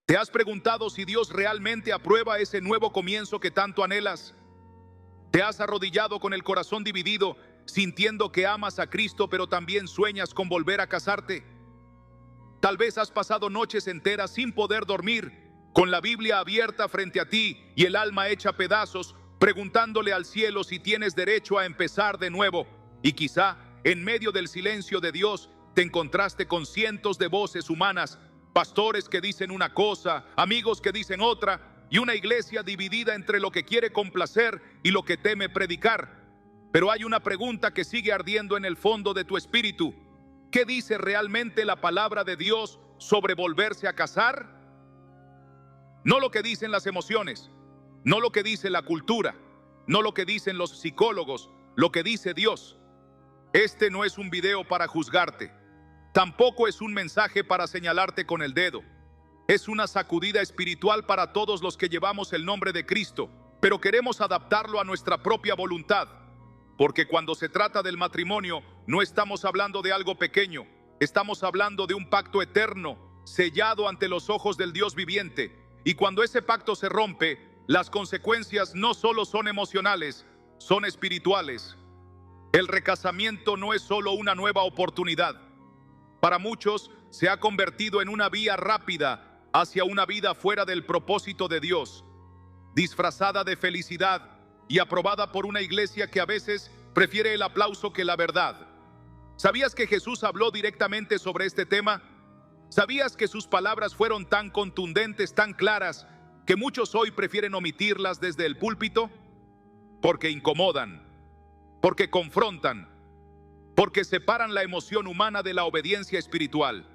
¿Te has preguntado si Dios realmente aprueba ese nuevo comienzo que tanto anhelas? ¿Te has arrodillado con el corazón dividido, sintiendo que amas a Cristo, pero también sueñas con volver a casarte? Tal vez has pasado noches enteras sin poder dormir, con la Biblia abierta frente a ti y el alma hecha pedazos, preguntándole al cielo si tienes derecho a empezar de nuevo. Y quizá, en medio del silencio de Dios, te encontraste con cientos de voces humanas, pastores que dicen una cosa, amigos que dicen otra, y una iglesia dividida entre lo que quiere complacer y lo que teme predicar. Pero hay una pregunta que sigue ardiendo en el fondo de tu espíritu. ¿Qué dice realmente la palabra de Dios sobre volverse a casar? No lo que dicen las emociones, no lo que dice la cultura, no lo que dicen los psicólogos, lo que dice Dios. Este no es un video para juzgarte, tampoco es un mensaje para señalarte con el dedo. Es una sacudida espiritual para todos los que llevamos el nombre de Cristo, pero queremos adaptarlo a nuestra propia voluntad. Porque cuando se trata del matrimonio, no estamos hablando de algo pequeño, estamos hablando de un pacto eterno, sellado ante los ojos del Dios viviente. Y cuando ese pacto se rompe, las consecuencias no solo son emocionales, son espirituales. El recasamiento no es solo una nueva oportunidad. Para muchos, se ha convertido en una vía rápida hacia una vida fuera del propósito de Dios, disfrazada de felicidad y aprobada por una iglesia que a veces prefiere el aplauso que la verdad. ¿Sabías que Jesús habló directamente sobre este tema? ¿Sabías que sus palabras fueron tan contundentes, tan claras, que muchos hoy prefieren omitirlas desde el púlpito? Porque incomodan, porque confrontan, porque separan la emoción humana de la obediencia espiritual.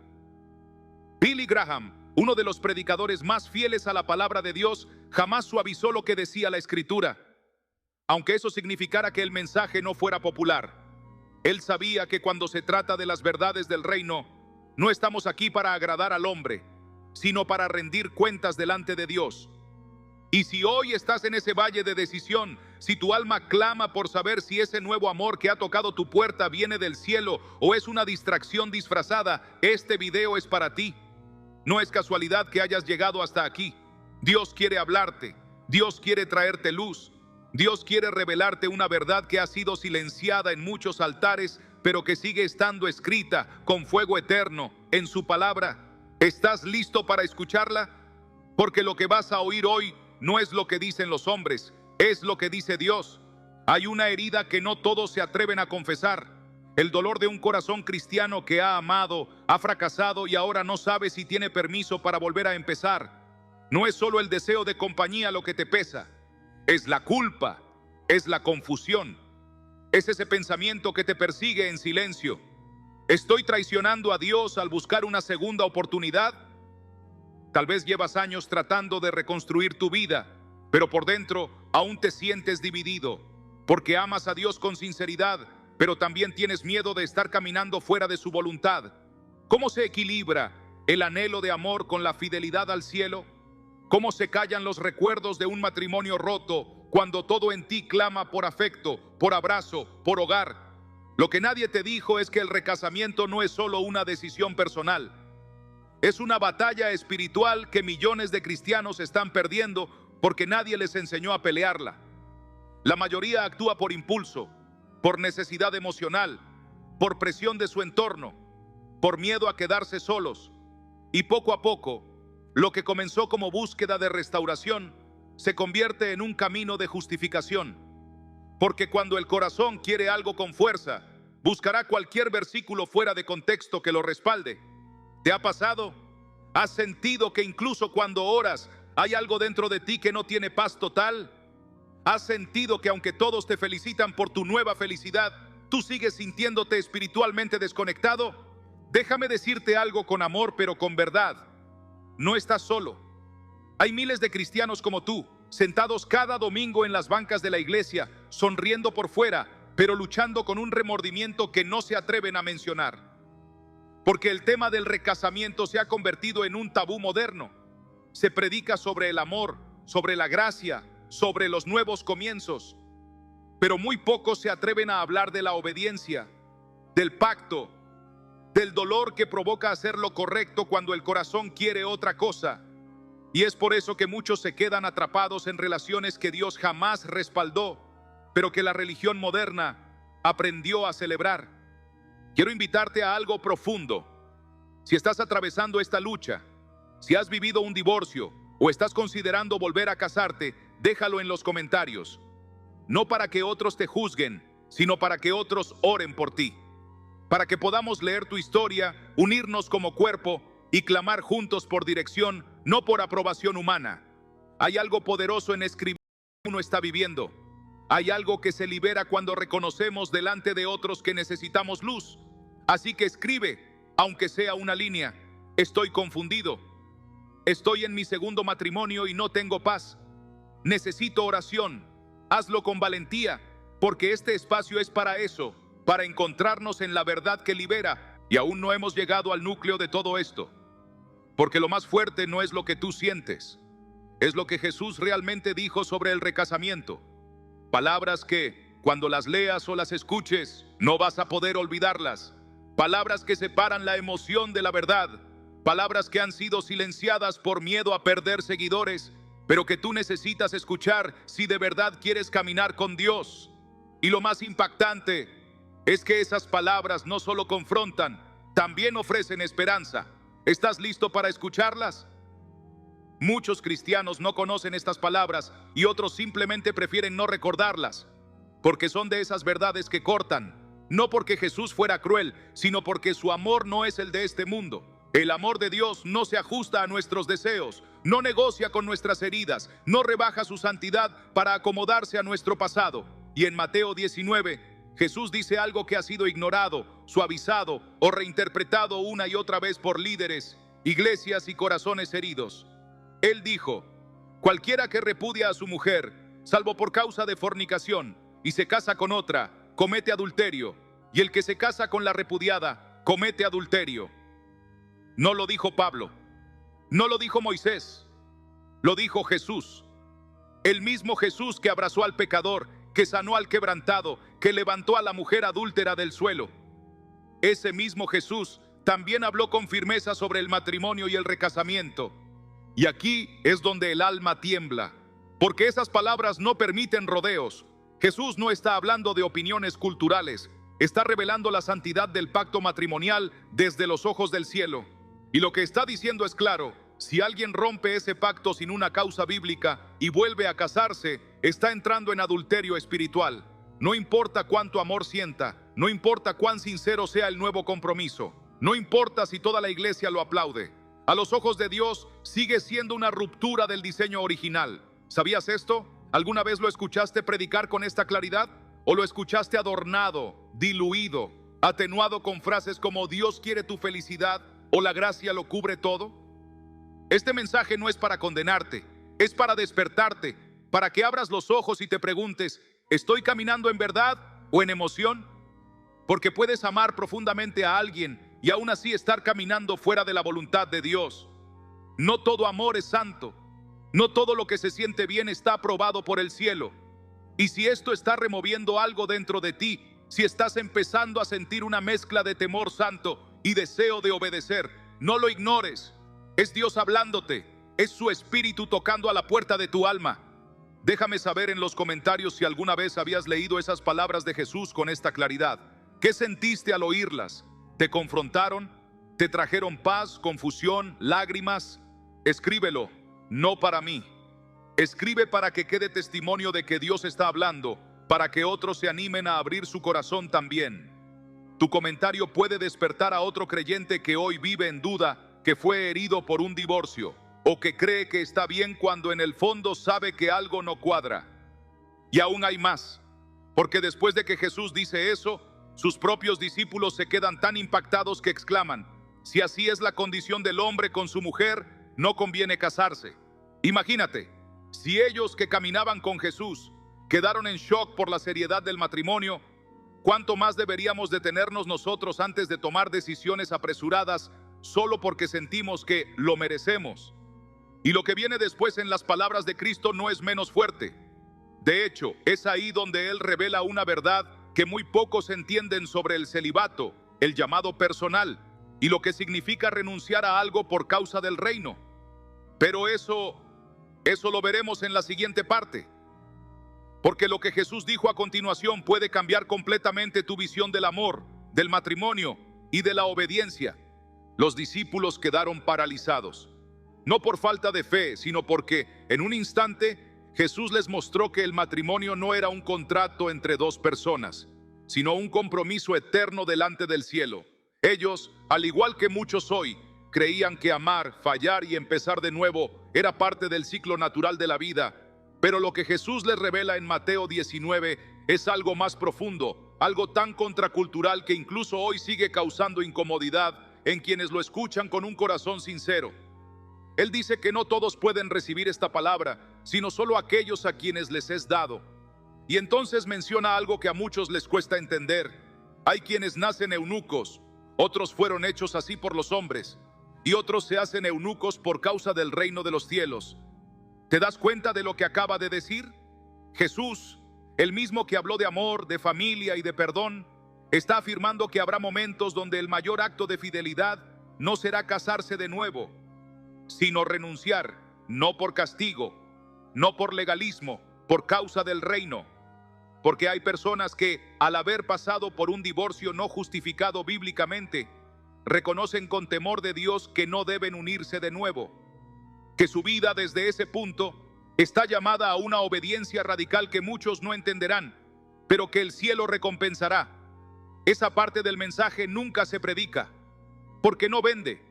Billy Graham, uno de los predicadores más fieles a la palabra de Dios, jamás suavizó lo que decía la Escritura, aunque eso significara que el mensaje no fuera popular. Él sabía que cuando se trata de las verdades del reino, no estamos aquí para agradar al hombre, sino para rendir cuentas delante de Dios. Y si hoy estás en ese valle de decisión, si tu alma clama por saber si ese nuevo amor que ha tocado tu puerta viene del cielo o es una distracción disfrazada, este video es para ti. No es casualidad que hayas llegado hasta aquí. Dios quiere hablarte, Dios quiere traerte luz, Dios quiere revelarte una verdad que ha sido silenciada en muchos altares, pero que sigue estando escrita con fuego eterno en su palabra. ¿Estás listo para escucharla? Porque lo que vas a oír hoy no es lo que dicen los hombres, es lo que dice Dios. Hay una herida que no todos se atreven a confesar. El dolor de un corazón cristiano que ha amado, ha fracasado y ahora no sabe si tiene permiso para volver a empezar. No es solo el deseo de compañía lo que te pesa, es la culpa, es la confusión. Es ese pensamiento que te persigue en silencio. ¿Estoy traicionando a Dios al buscar una segunda oportunidad? Tal vez llevas años tratando de reconstruir tu vida, pero por dentro aún te sientes dividido, porque amas a Dios con sinceridad, pero también tienes miedo de estar caminando fuera de su voluntad. ¿Cómo se equilibra el anhelo de amor con la fidelidad al cielo? ¿Cómo se callan los recuerdos de un matrimonio roto cuando todo en ti clama por afecto, por abrazo, por hogar? Lo que nadie te dijo es que el recasamiento no es solo una decisión personal. Es una batalla espiritual que millones de cristianos están perdiendo porque nadie les enseñó a pelearla. La mayoría actúa por impulso, por necesidad emocional, por presión de su entorno, por miedo a quedarse solos. Y poco a poco, lo que comenzó como búsqueda de restauración se convierte en un camino de justificación. Porque cuando el corazón quiere algo con fuerza, buscará cualquier versículo fuera de contexto que lo respalde. ¿Te ha pasado? ¿Has sentido que incluso cuando oras hay algo dentro de ti que no tiene paz total? ¿Has sentido que aunque todos te felicitan por tu nueva felicidad, tú sigues sintiéndote espiritualmente desconectado? Déjame decirte algo con amor, pero con verdad. No estás solo. Hay miles de cristianos como tú, sentados cada domingo en las bancas de la iglesia, sonriendo por fuera, pero luchando con un remordimiento que no se atreven a mencionar. Porque el tema del recasamiento se ha convertido en un tabú moderno. Se predica sobre el amor, sobre la gracia, sobre los nuevos comienzos. Pero muy pocos se atreven a hablar de la obediencia, del pacto, del dolor que provoca hacer lo correcto cuando el corazón quiere otra cosa. Y es por eso que muchos se quedan atrapados en relaciones que Dios jamás respaldó, pero que la religión moderna aprendió a celebrar. Quiero invitarte a algo profundo. Si estás atravesando esta lucha, si has vivido un divorcio o estás considerando volver a casarte, déjalo en los comentarios. No para que otros te juzguen, sino para que otros oren por ti. Para que podamos leer tu historia, unirnos como cuerpo y clamar juntos por dirección, no por aprobación humana. Hay algo poderoso en escribir lo que uno está viviendo. Hay algo que se libera cuando reconocemos delante de otros que necesitamos luz. Así que escribe, aunque sea una línea: estoy confundido. Estoy en mi segundo matrimonio y no tengo paz. Necesito oración. Hazlo con valentía, porque este espacio es para eso, para encontrarnos en la verdad que libera. Y aún no hemos llegado al núcleo de todo esto. Porque lo más fuerte no es lo que tú sientes, es lo que Jesús realmente dijo sobre el recasamiento. Palabras que, cuando las leas o las escuches, no vas a poder olvidarlas. Palabras que separan la emoción de la verdad. Palabras que han sido silenciadas por miedo a perder seguidores, pero que tú necesitas escuchar si de verdad quieres caminar con Dios. Y lo más impactante es que esas palabras no solo confrontan, también ofrecen esperanza. ¿Estás listo para escucharlas? Muchos cristianos no conocen estas palabras y otros simplemente prefieren no recordarlas, porque son de esas verdades que cortan, no porque Jesús fuera cruel, sino porque su amor no es el de este mundo. El amor de Dios no se ajusta a nuestros deseos, no negocia con nuestras heridas, no rebaja su santidad para acomodarse a nuestro pasado. Y en Mateo 19, Jesús dice algo que ha sido ignorado, suavizado o reinterpretado una y otra vez por líderes, iglesias y corazones heridos. Él dijo: cualquiera que repudia a su mujer, salvo por causa de fornicación, y se casa con otra, comete adulterio, y el que se casa con la repudiada, comete adulterio. No lo dijo Pablo, no lo dijo Moisés, lo dijo Jesús. El mismo Jesús que abrazó al pecador, que sanó al quebrantado, que levantó a la mujer adúltera del suelo. Ese mismo Jesús también habló con firmeza sobre el matrimonio y el recasamiento. Y aquí es donde el alma tiembla, porque esas palabras no permiten rodeos. Jesús no está hablando de opiniones culturales, está revelando la santidad del pacto matrimonial desde los ojos del cielo. Y lo que está diciendo es claro: si alguien rompe ese pacto sin una causa bíblica y vuelve a casarse, está entrando en adulterio espiritual. No importa cuánto amor sienta, no importa cuán sincero sea el nuevo compromiso, no importa si toda la iglesia lo aplaude. A los ojos de Dios sigue siendo una ruptura del diseño original. ¿Sabías esto? ¿Alguna vez lo escuchaste predicar con esta claridad? ¿O lo escuchaste adornado, diluido, atenuado con frases como Dios quiere tu felicidad o la gracia lo cubre todo? Este mensaje no es para condenarte, es para despertarte, para que abras los ojos y te preguntes: ¿estoy caminando en verdad o en emoción? Porque puedes amar profundamente a alguien y aún así estar caminando fuera de la voluntad de Dios. No todo amor es santo, no todo lo que se siente bien está aprobado por el cielo. Y si esto está removiendo algo dentro de ti, si estás empezando a sentir una mezcla de temor santo y deseo de obedecer, no lo ignores. Es Dios hablándote, es su espíritu tocando a la puerta de tu alma. Déjame saber en los comentarios si alguna vez habías leído esas palabras de Jesús con esta claridad. ¿Qué sentiste al oírlas? ¿Te confrontaron? ¿Te trajeron paz, confusión, lágrimas? Escríbelo, no para mí. Escribe para que quede testimonio de que Dios está hablando, para que otros se animen a abrir su corazón también. Tu comentario puede despertar a otro creyente que hoy vive en duda, que fue herido por un divorcio, o que cree que está bien cuando en el fondo sabe que algo no cuadra. Y aún hay más, porque después de que Jesús dice eso, sus propios discípulos se quedan tan impactados que exclaman: si así es la condición del hombre con su mujer, no conviene casarse. Imagínate, si ellos que caminaban con Jesús quedaron en shock por la seriedad del matrimonio, ¿cuánto más deberíamos detenernos nosotros antes de tomar decisiones apresuradas solo porque sentimos que lo merecemos? Y lo que viene después en las palabras de Cristo no es menos fuerte. De hecho, es ahí donde Él revela una verdad que muy pocos entienden sobre el celibato, el llamado personal, y lo que significa renunciar a algo por causa del reino. Pero eso lo veremos en la siguiente parte. Porque lo que Jesús dijo a continuación puede cambiar completamente tu visión del amor, del matrimonio y de la obediencia. Los discípulos quedaron paralizados, no por falta de fe, sino porque en un instante Jesús les mostró que el matrimonio no era un contrato entre dos personas, sino un compromiso eterno delante del cielo. Ellos, al igual que muchos hoy, creían que amar, fallar y empezar de nuevo era parte del ciclo natural de la vida. Pero lo que Jesús les revela en Mateo 19 es algo más profundo, algo tan contracultural que incluso hoy sigue causando incomodidad en quienes lo escuchan con un corazón sincero. Él dice que no todos pueden recibir esta palabra, sino solo aquellos a quienes les es dado. Y entonces menciona algo que a muchos les cuesta entender. Hay quienes nacen eunucos, otros fueron hechos así por los hombres, y otros se hacen eunucos por causa del reino de los cielos. ¿Te das cuenta de lo que acaba de decir? Jesús, el mismo que habló de amor, de familia y de perdón, está afirmando que habrá momentos donde el mayor acto de fidelidad no será casarse de nuevo, sino renunciar, no por castigo, no por legalismo, por causa del reino. Porque hay personas que, al haber pasado por un divorcio no justificado bíblicamente, reconocen con temor de Dios que no deben unirse de nuevo, que su vida desde ese punto está llamada a una obediencia radical que muchos no entenderán, pero que el cielo recompensará. Esa parte del mensaje nunca se predica, porque no vende,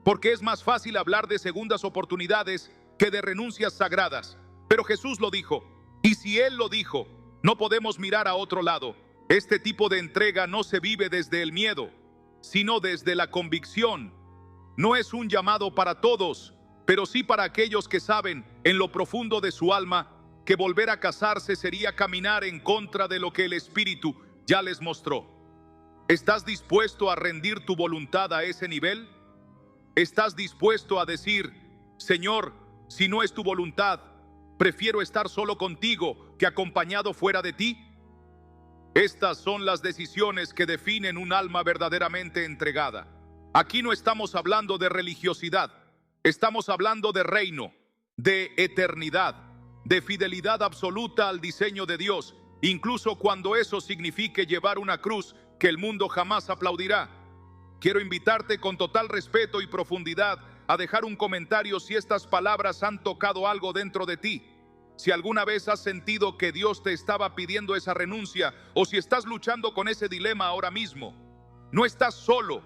porque es más fácil hablar de segundas oportunidades que de renuncias sagradas. Pero Jesús lo dijo, y si Él lo dijo, no podemos mirar a otro lado. Este tipo de entrega no se vive desde el miedo, sino desde la convicción. No es un llamado para todos, pero sí para aquellos que saben en lo profundo de su alma que volver a casarse sería caminar en contra de lo que el Espíritu ya les mostró. ¿Estás dispuesto a rendir tu voluntad a ese nivel? ¿Estás dispuesto a decir, Señor, si no es tu voluntad, prefiero estar solo contigo que acompañado fuera de ti? Estas son las decisiones que definen un alma verdaderamente entregada. Aquí no estamos hablando de religiosidad, estamos hablando de reino, de eternidad, de fidelidad absoluta al diseño de Dios, incluso cuando eso signifique llevar una cruz que el mundo jamás aplaudirá. Quiero invitarte con total respeto y profundidad a dejar un comentario si estas palabras han tocado algo dentro de ti. Si alguna vez has sentido que Dios te estaba pidiendo esa renuncia, o si estás luchando con ese dilema ahora mismo, no estás solo.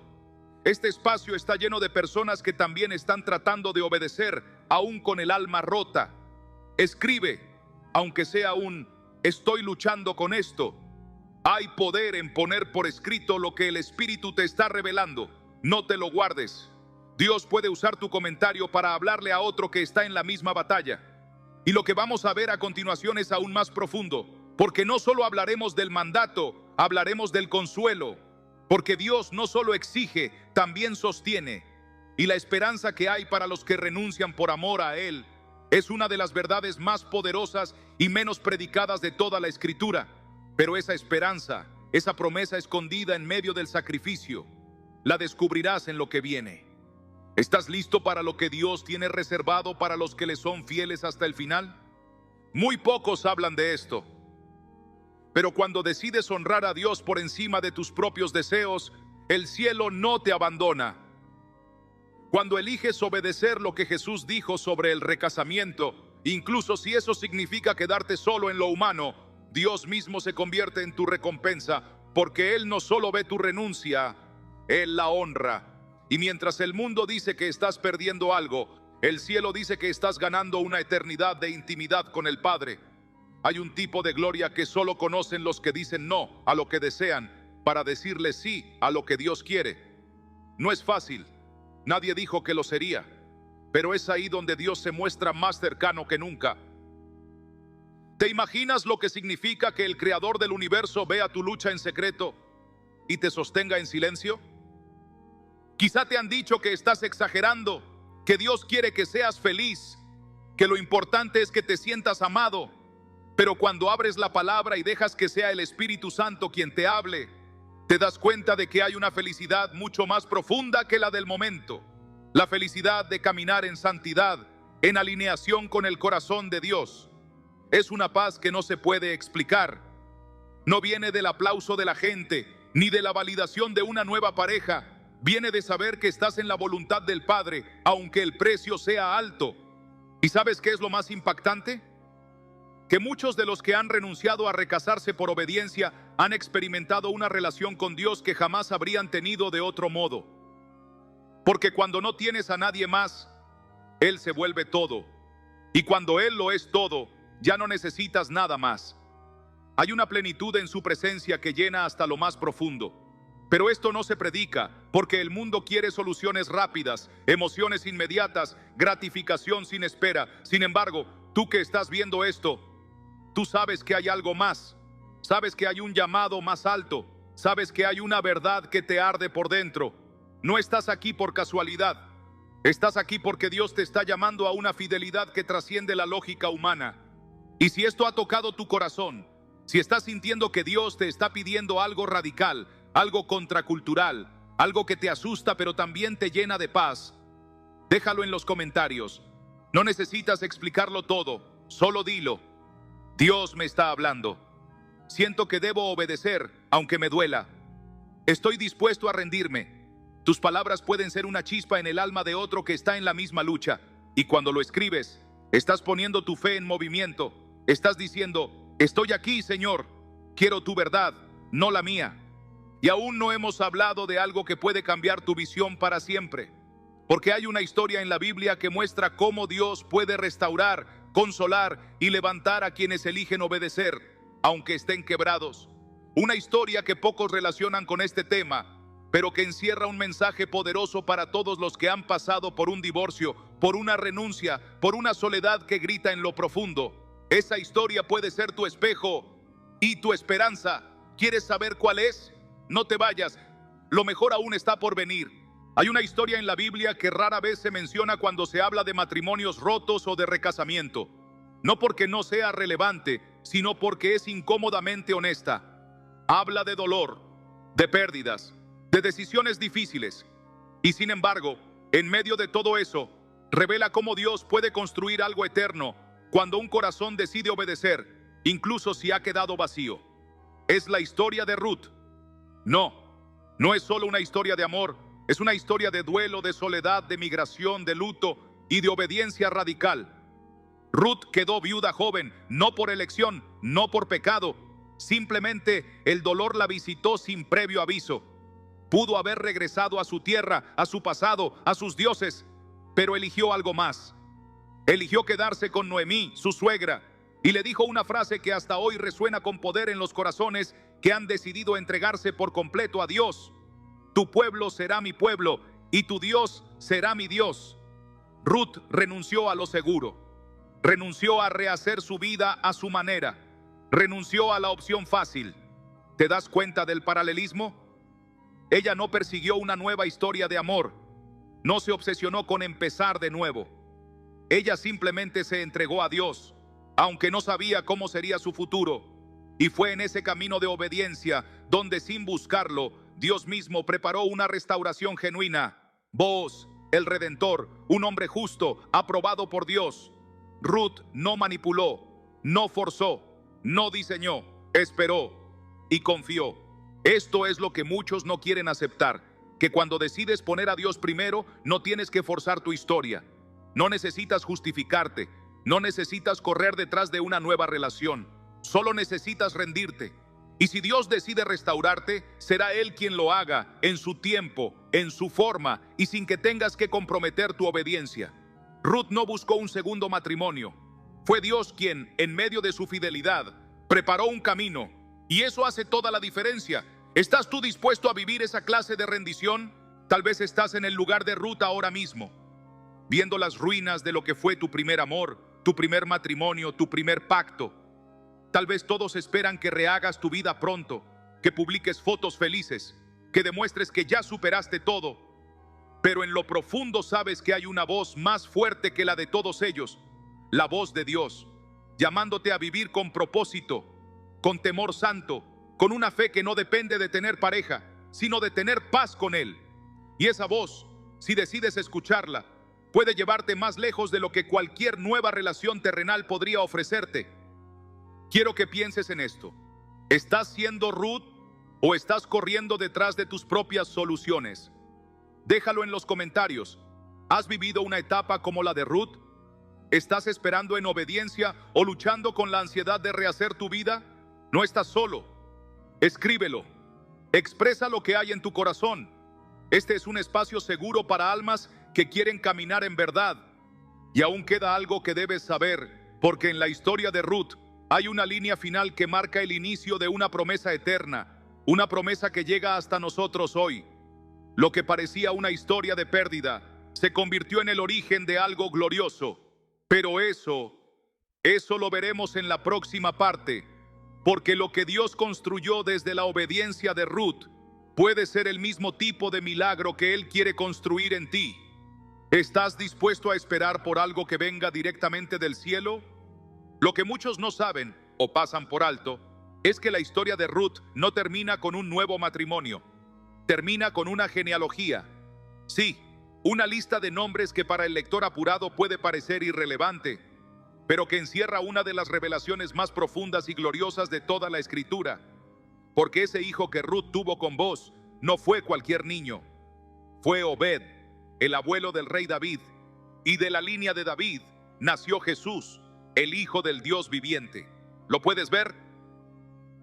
Este espacio está lleno de personas que también están tratando de obedecer, aún con el alma rota. Escribe, aunque sea un estoy luchando con esto. Hay poder en poner por escrito lo que el Espíritu te está revelando. No te lo guardes. Dios puede usar tu comentario para hablarle a otro que está en la misma batalla. Y lo que vamos a ver a continuación es aún más profundo, porque no solo hablaremos del mandato, hablaremos del consuelo, porque Dios no solo exige, también sostiene. Y la esperanza que hay para los que renuncian por amor a Él es una de las verdades más poderosas y menos predicadas de toda la Escritura. Pero esa esperanza, esa promesa escondida en medio del sacrificio, la descubrirás en lo que viene. ¿Estás listo para lo que Dios tiene reservado para los que le son fieles hasta el final? Muy pocos hablan de esto. Pero cuando decides honrar a Dios por encima de tus propios deseos, el cielo no te abandona. Cuando eliges obedecer lo que Jesús dijo sobre el recasamiento, incluso si eso significa quedarte solo en lo humano, Dios mismo se convierte en tu recompensa, porque Él no solo ve tu renuncia, Él la honra. Y mientras el mundo dice que estás perdiendo algo, el cielo dice que estás ganando una eternidad de intimidad con el Padre. Hay un tipo de gloria que solo conocen los que dicen no a lo que desean para decirle sí a lo que Dios quiere. No es fácil, nadie dijo que lo sería, pero es ahí donde Dios se muestra más cercano que nunca. ¿Te imaginas lo que significa que el Creador del universo vea tu lucha en secreto y te sostenga en silencio? Quizá te han dicho que estás exagerando, que Dios quiere que seas feliz, que lo importante es que te sientas amado. Pero cuando abres la palabra y dejas que sea el Espíritu Santo quien te hable, te das cuenta de que hay una felicidad mucho más profunda que la del momento. La felicidad de caminar en santidad, en alineación con el corazón de Dios. Es una paz que no se puede explicar. No viene del aplauso de la gente, ni de la validación de una nueva pareja. Viene de saber que estás en la voluntad del Padre, aunque el precio sea alto. ¿Y sabes qué es lo más impactante? Que muchos de los que han renunciado a recasarse por obediencia han experimentado una relación con Dios que jamás habrían tenido de otro modo. Porque cuando no tienes a nadie más, Él se vuelve todo. Y cuando Él lo es todo, ya no necesitas nada más. Hay una plenitud en su presencia que llena hasta lo más profundo. Pero esto no se predica, porque el mundo quiere soluciones rápidas, emociones inmediatas, gratificación sin espera. Sin embargo, tú que estás viendo esto, tú sabes que hay algo más. Sabes que hay un llamado más alto. Sabes que hay una verdad que te arde por dentro. No estás aquí por casualidad. Estás aquí porque Dios te está llamando a una fidelidad que trasciende la lógica humana. Y si esto ha tocado tu corazón, si estás sintiendo que Dios te está pidiendo algo radical, algo contracultural, algo que te asusta pero también te llena de paz, déjalo en los comentarios. No necesitas explicarlo todo, solo dilo. Dios me está hablando. Siento que debo obedecer, aunque me duela. Estoy dispuesto a rendirme. Tus palabras pueden ser una chispa en el alma de otro que está en la misma lucha. Y cuando lo escribes, estás poniendo tu fe en movimiento. Estás diciendo: estoy aquí, Señor. Quiero tu verdad, no la mía. Y aún no hemos hablado de algo que puede cambiar tu visión para siempre. Porque hay una historia en la Biblia que muestra cómo Dios puede restaurar, consolar y levantar a quienes eligen obedecer, aunque estén quebrados. Una historia que pocos relacionan con este tema, pero que encierra un mensaje poderoso para todos los que han pasado por un divorcio, por una renuncia, por una soledad que grita en lo profundo. Esa historia puede ser tu espejo y tu esperanza. ¿Quieres saber cuál es? No te vayas, lo mejor aún está por venir. Hay una historia en la Biblia que rara vez se menciona cuando se habla de matrimonios rotos o de recasamiento. No porque no sea relevante, sino porque es incómodamente honesta. Habla de dolor, de pérdidas, de decisiones difíciles. Y sin embargo, en medio de todo eso, revela cómo Dios puede construir algo eterno cuando un corazón decide obedecer, incluso si ha quedado vacío. Es la historia de Ruth. No es solo una historia de amor, es una historia de duelo, de soledad, de migración, de luto y de obediencia radical. Ruth quedó viuda joven, no por elección, no por pecado. Simplemente el dolor la visitó sin previo aviso. Pudo haber regresado a su tierra, a su pasado, a sus dioses, pero eligió algo más. Eligió quedarse con Noemí, su suegra, y le dijo una frase que hasta hoy resuena con poder en los corazones que han decidido entregarse por completo a Dios. Tu pueblo será mi pueblo y tu Dios será mi Dios. Ruth renunció a lo seguro. Renunció a rehacer su vida a su manera. Renunció a la opción fácil. ¿Te das cuenta del paralelismo? Ella no persiguió una nueva historia de amor. No se obsesionó con empezar de nuevo. Ella simplemente se entregó a Dios, aunque no sabía cómo sería su futuro. Y fue en ese camino de obediencia donde, sin buscarlo, Dios mismo preparó una restauración genuina. Vos, el Redentor, un hombre justo, aprobado por Dios. Ruth no manipuló, no forzó, no diseñó, esperó y confió. Esto es lo que muchos no quieren aceptar, que cuando decides poner a Dios primero, no tienes que forzar tu historia. No necesitas justificarte, no necesitas correr detrás de una nueva relación. Solo necesitas rendirte. Y si Dios decide restaurarte, será Él quien lo haga en su tiempo, en su forma y sin que tengas que comprometer tu obediencia. Ruth no buscó un segundo matrimonio. Fue Dios quien, en medio de su fidelidad, preparó un camino. Y eso hace toda la diferencia. ¿Estás tú dispuesto a vivir esa clase de rendición? Tal vez estás en el lugar de Ruth ahora mismo, viendo las ruinas de lo que fue tu primer amor, tu primer matrimonio, tu primer pacto. Tal vez todos esperan que rehagas tu vida pronto, que publiques fotos felices, que demuestres que ya superaste todo. Pero en lo profundo sabes que hay una voz más fuerte que la de todos ellos, la voz de Dios, llamándote a vivir con propósito, con temor santo, con una fe que no depende de tener pareja, sino de tener paz con Él. Y esa voz, si decides escucharla, puede llevarte más lejos de lo que cualquier nueva relación terrenal podría ofrecerte. Quiero que pienses en esto. ¿Estás siendo Ruth o estás corriendo detrás de tus propias soluciones? Déjalo en los comentarios. ¿Has vivido una etapa como la de Ruth? ¿Estás esperando en obediencia o luchando con la ansiedad de rehacer tu vida? No estás solo. Escríbelo. Expresa lo que hay en tu corazón. Este es un espacio seguro para almas que quieren caminar en verdad. Y aún queda algo que debes saber, porque en la historia de Ruth hay una línea final que marca el inicio de una promesa eterna, una promesa que llega hasta nosotros hoy. Lo que parecía una historia de pérdida se convirtió en el origen de algo glorioso. Pero eso lo veremos en la próxima parte, porque lo que Dios construyó desde la obediencia de Ruth puede ser el mismo tipo de milagro que Él quiere construir en ti. ¿Estás dispuesto a esperar por algo que venga directamente del cielo? Lo que muchos no saben o pasan por alto es que la historia de Ruth no termina con un nuevo matrimonio. Termina con una genealogía. Sí, una lista de nombres que para el lector apurado puede parecer irrelevante, pero que encierra una de las revelaciones más profundas y gloriosas de toda la Escritura. Porque ese hijo que Ruth tuvo con Booz no fue cualquier niño. Fue Obed, el abuelo del rey David, y de la línea de David nació Jesús, el Hijo del Dios viviente. ¿Lo puedes ver?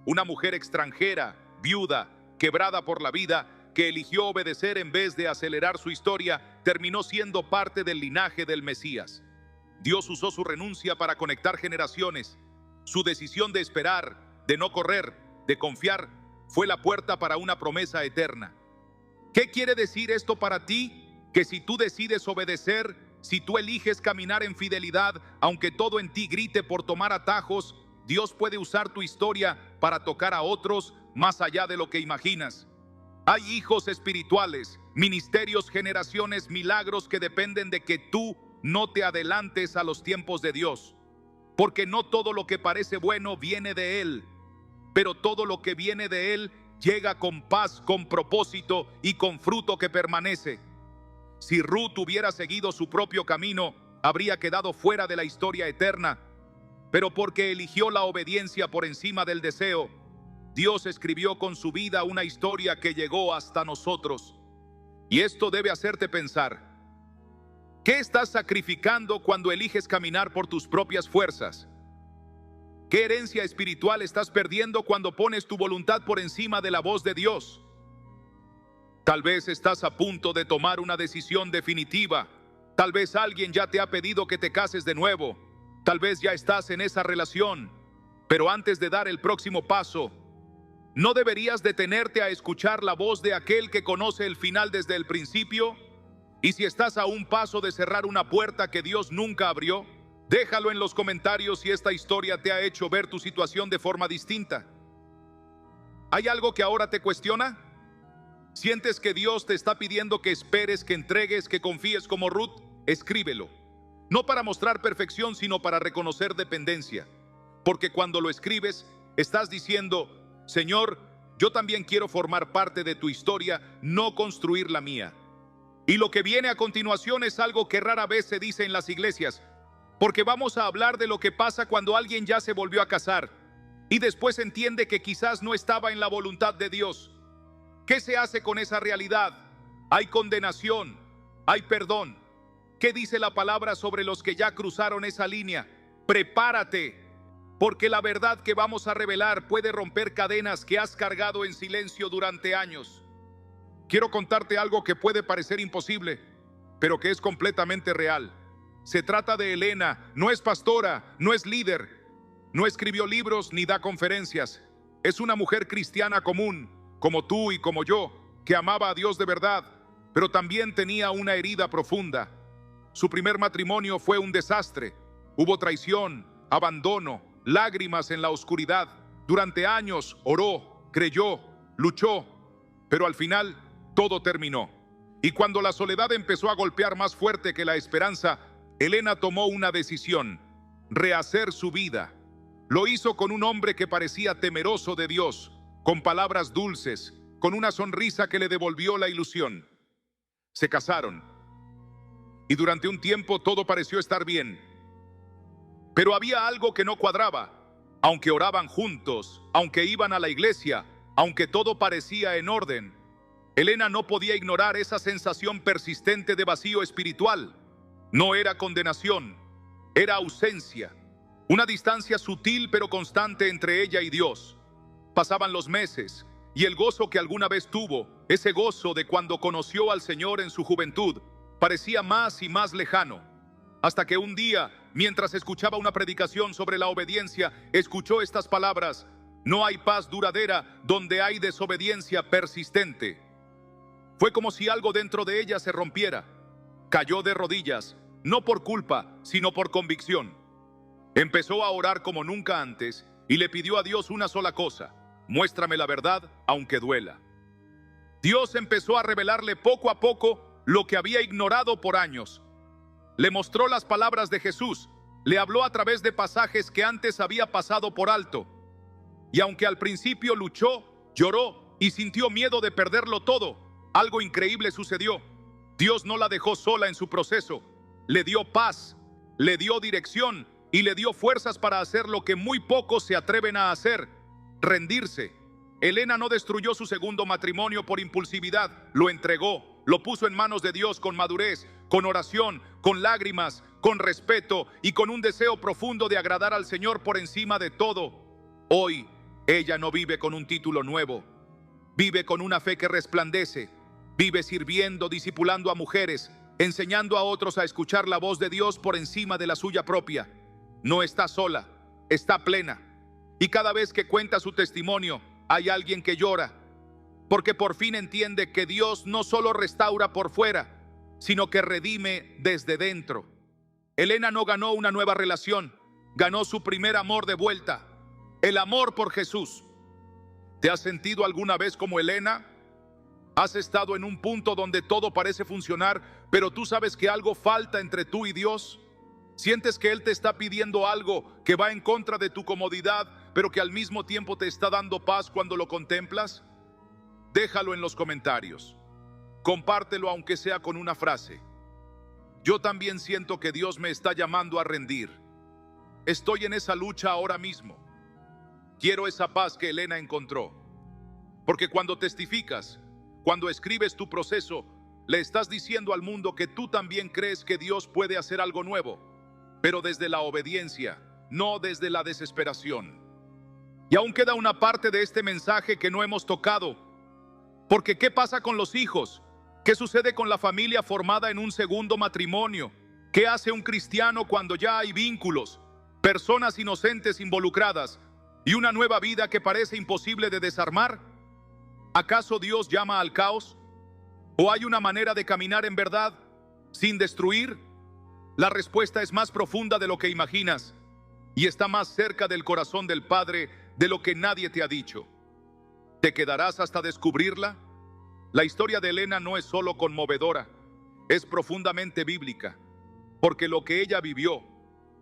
Una mujer extranjera, viuda, quebrada por la vida, que eligió obedecer en vez de acelerar su historia, terminó siendo parte del linaje del Mesías. Dios usó su renuncia para conectar generaciones. Su decisión de esperar, de no correr, de confiar, fue la puerta para una promesa eterna. ¿Qué quiere decir esto para ti? Que si tú decides obedecer, si tú eliges caminar en fidelidad, aunque todo en ti grite por tomar atajos, Dios puede usar tu historia para tocar a otros más allá de lo que imaginas. Hay hijos espirituales, ministerios, generaciones, milagros que dependen de que tú no te adelantes a los tiempos de Dios. Porque no todo lo que parece bueno viene de Él, pero todo lo que viene de Él llega con paz, con propósito y con fruto que permanece. Si Ruth hubiera seguido su propio camino, habría quedado fuera de la historia eterna. Pero porque eligió la obediencia por encima del deseo, Dios escribió con su vida una historia que llegó hasta nosotros. Y esto debe hacerte pensar: ¿qué estás sacrificando cuando eliges caminar por tus propias fuerzas? ¿Qué herencia espiritual estás perdiendo cuando pones tu voluntad por encima de la voz de Dios? Tal vez estás a punto de tomar una decisión definitiva. Tal vez alguien ya te ha pedido que te cases de nuevo. Tal vez ya estás en esa relación. Pero antes de dar el próximo paso, ¿no deberías detenerte a escuchar la voz de aquel que conoce el final desde el principio? Y si estás a un paso de cerrar una puerta que Dios nunca abrió, déjalo en los comentarios si esta historia te ha hecho ver tu situación de forma distinta. ¿Hay algo que ahora te cuestiona? ¿Sientes que Dios te está pidiendo que esperes, que entregues, que confíes como Ruth? Escríbelo. No para mostrar perfección, sino para reconocer dependencia. Porque cuando lo escribes, estás diciendo: Señor, yo también quiero formar parte de tu historia, no construir la mía. Y lo que viene a continuación es algo que rara vez se dice en las iglesias, porque vamos a hablar de lo que pasa cuando alguien ya se volvió a casar y después entiende que quizás no estaba en la voluntad de Dios. ¿Qué se hace con esa realidad? Hay condenación, hay perdón. ¿Qué dice la palabra sobre los que ya cruzaron esa línea? Prepárate, porque la verdad que vamos a revelar puede romper cadenas que has cargado en silencio durante años. Quiero contarte algo que puede parecer imposible, pero que es completamente real. Se trata de Elena. No es pastora, no es líder, no escribió libros ni da conferencias. Es una mujer cristiana común, como tú y como yo, que amaba a Dios de verdad, pero también tenía una herida profunda. Su primer matrimonio fue un desastre. Hubo traición, abandono, lágrimas en la oscuridad. Durante años oró, creyó, luchó, pero al final todo terminó. Y cuando la soledad empezó a golpear más fuerte que la esperanza, Elena tomó una decisión: rehacer su vida. Lo hizo con un hombre que parecía temeroso de Dios, con palabras dulces, con una sonrisa que le devolvió la ilusión. Se casaron. y durante un tiempo todo pareció estar bien. Pero había algo que no cuadraba. Aunque oraban juntos, aunque iban a la iglesia, aunque todo parecía en orden, Elena no podía ignorar esa sensación persistente de vacío espiritual. No era condenación, era ausencia. Una distancia sutil pero constante entre ella y Dios. Pasaban los meses y el gozo que alguna vez tuvo, ese gozo de cuando conoció al Señor en su juventud, parecía más y más lejano. Hasta que un día, mientras escuchaba una predicación sobre la obediencia, escuchó estas palabras: no hay paz duradera donde hay desobediencia persistente. Fue como si algo dentro de ella se rompiera. Cayó de rodillas, no por culpa, sino por convicción. Empezó a orar como nunca antes y le pidió a Dios una sola cosa: muéstrame la verdad, aunque duela. Dios empezó a revelarle poco a poco lo que había ignorado por años. Le mostró las palabras de Jesús, le habló a través de pasajes que antes había pasado por alto. Y aunque al principio luchó, lloró y sintió miedo de perderlo todo, algo increíble sucedió. Dios no la dejó sola en su proceso. Le dio paz, le dio dirección y le dio fuerzas para hacer lo que muy pocos se atreven a hacer: rendirse. Elena no destruyó su segundo matrimonio por impulsividad, lo entregó, lo puso en manos de Dios con madurez, con oración, con lágrimas, con respeto y con un deseo profundo de agradar al Señor por encima de todo. Hoy, ella no vive con un título nuevo, vive con una fe que resplandece, vive sirviendo, discipulando a mujeres, enseñando a otros a escuchar la voz de Dios por encima de la suya propia. No está sola, está plena. Y cada vez que cuenta su testimonio, hay alguien que llora, porque por fin entiende que Dios no solo restaura por fuera, sino que redime desde dentro. Elena no ganó una nueva relación, ganó su primer amor de vuelta, el amor por Jesús. ¿Te has sentido alguna vez como Elena? ¿Has estado en un punto donde todo parece funcionar, pero tú sabes que algo falta entre tú y Dios? ¿Sientes que Él te está pidiendo algo que va en contra de tu comodidad, pero que al mismo tiempo te está dando paz cuando lo contemplas? Déjalo en los comentarios. Compártelo aunque sea con una frase. Yo también siento que Dios me está llamando a rendir. Estoy en esa lucha ahora mismo. Quiero esa paz que Elena encontró. Porque cuando testificas, cuando escribes tu proceso, le estás diciendo al mundo que tú también crees que Dios puede hacer algo nuevo, pero desde la obediencia, no desde la desesperación. Y aún queda una parte de este mensaje que no hemos tocado. Porque ¿qué pasa con los hijos? ¿Qué sucede con la familia formada en un segundo matrimonio? ¿Qué hace un cristiano cuando ya hay vínculos, personas inocentes involucradas y una nueva vida que parece imposible de desarmar? ¿Acaso Dios llama al caos? ¿O hay una manera de caminar en verdad sin destruir? La respuesta es más profunda de lo que imaginas y está más cerca del corazón del Padre de lo que nadie te ha dicho. ¿Te quedarás hasta descubrirla? La historia de Elena no es solo conmovedora, es profundamente bíblica, porque lo que ella vivió,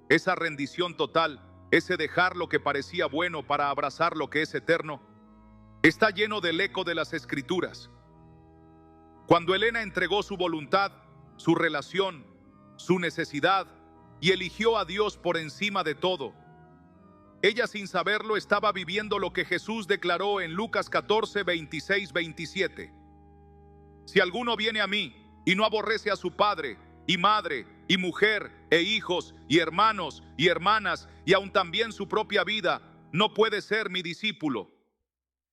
esa rendición total, ese dejar lo que parecía bueno para abrazar lo que es eterno, está lleno del eco de las Escrituras. Cuando Elena entregó su voluntad, su relación, su necesidad y eligió a Dios por encima de todo, ella sin saberlo estaba viviendo lo que Jesús declaró en Lucas 14, 26, 27. Si alguno viene a mí y no aborrece a su padre y madre y mujer e hijos y hermanos y hermanas y aun también su propia vida, no puede ser mi discípulo.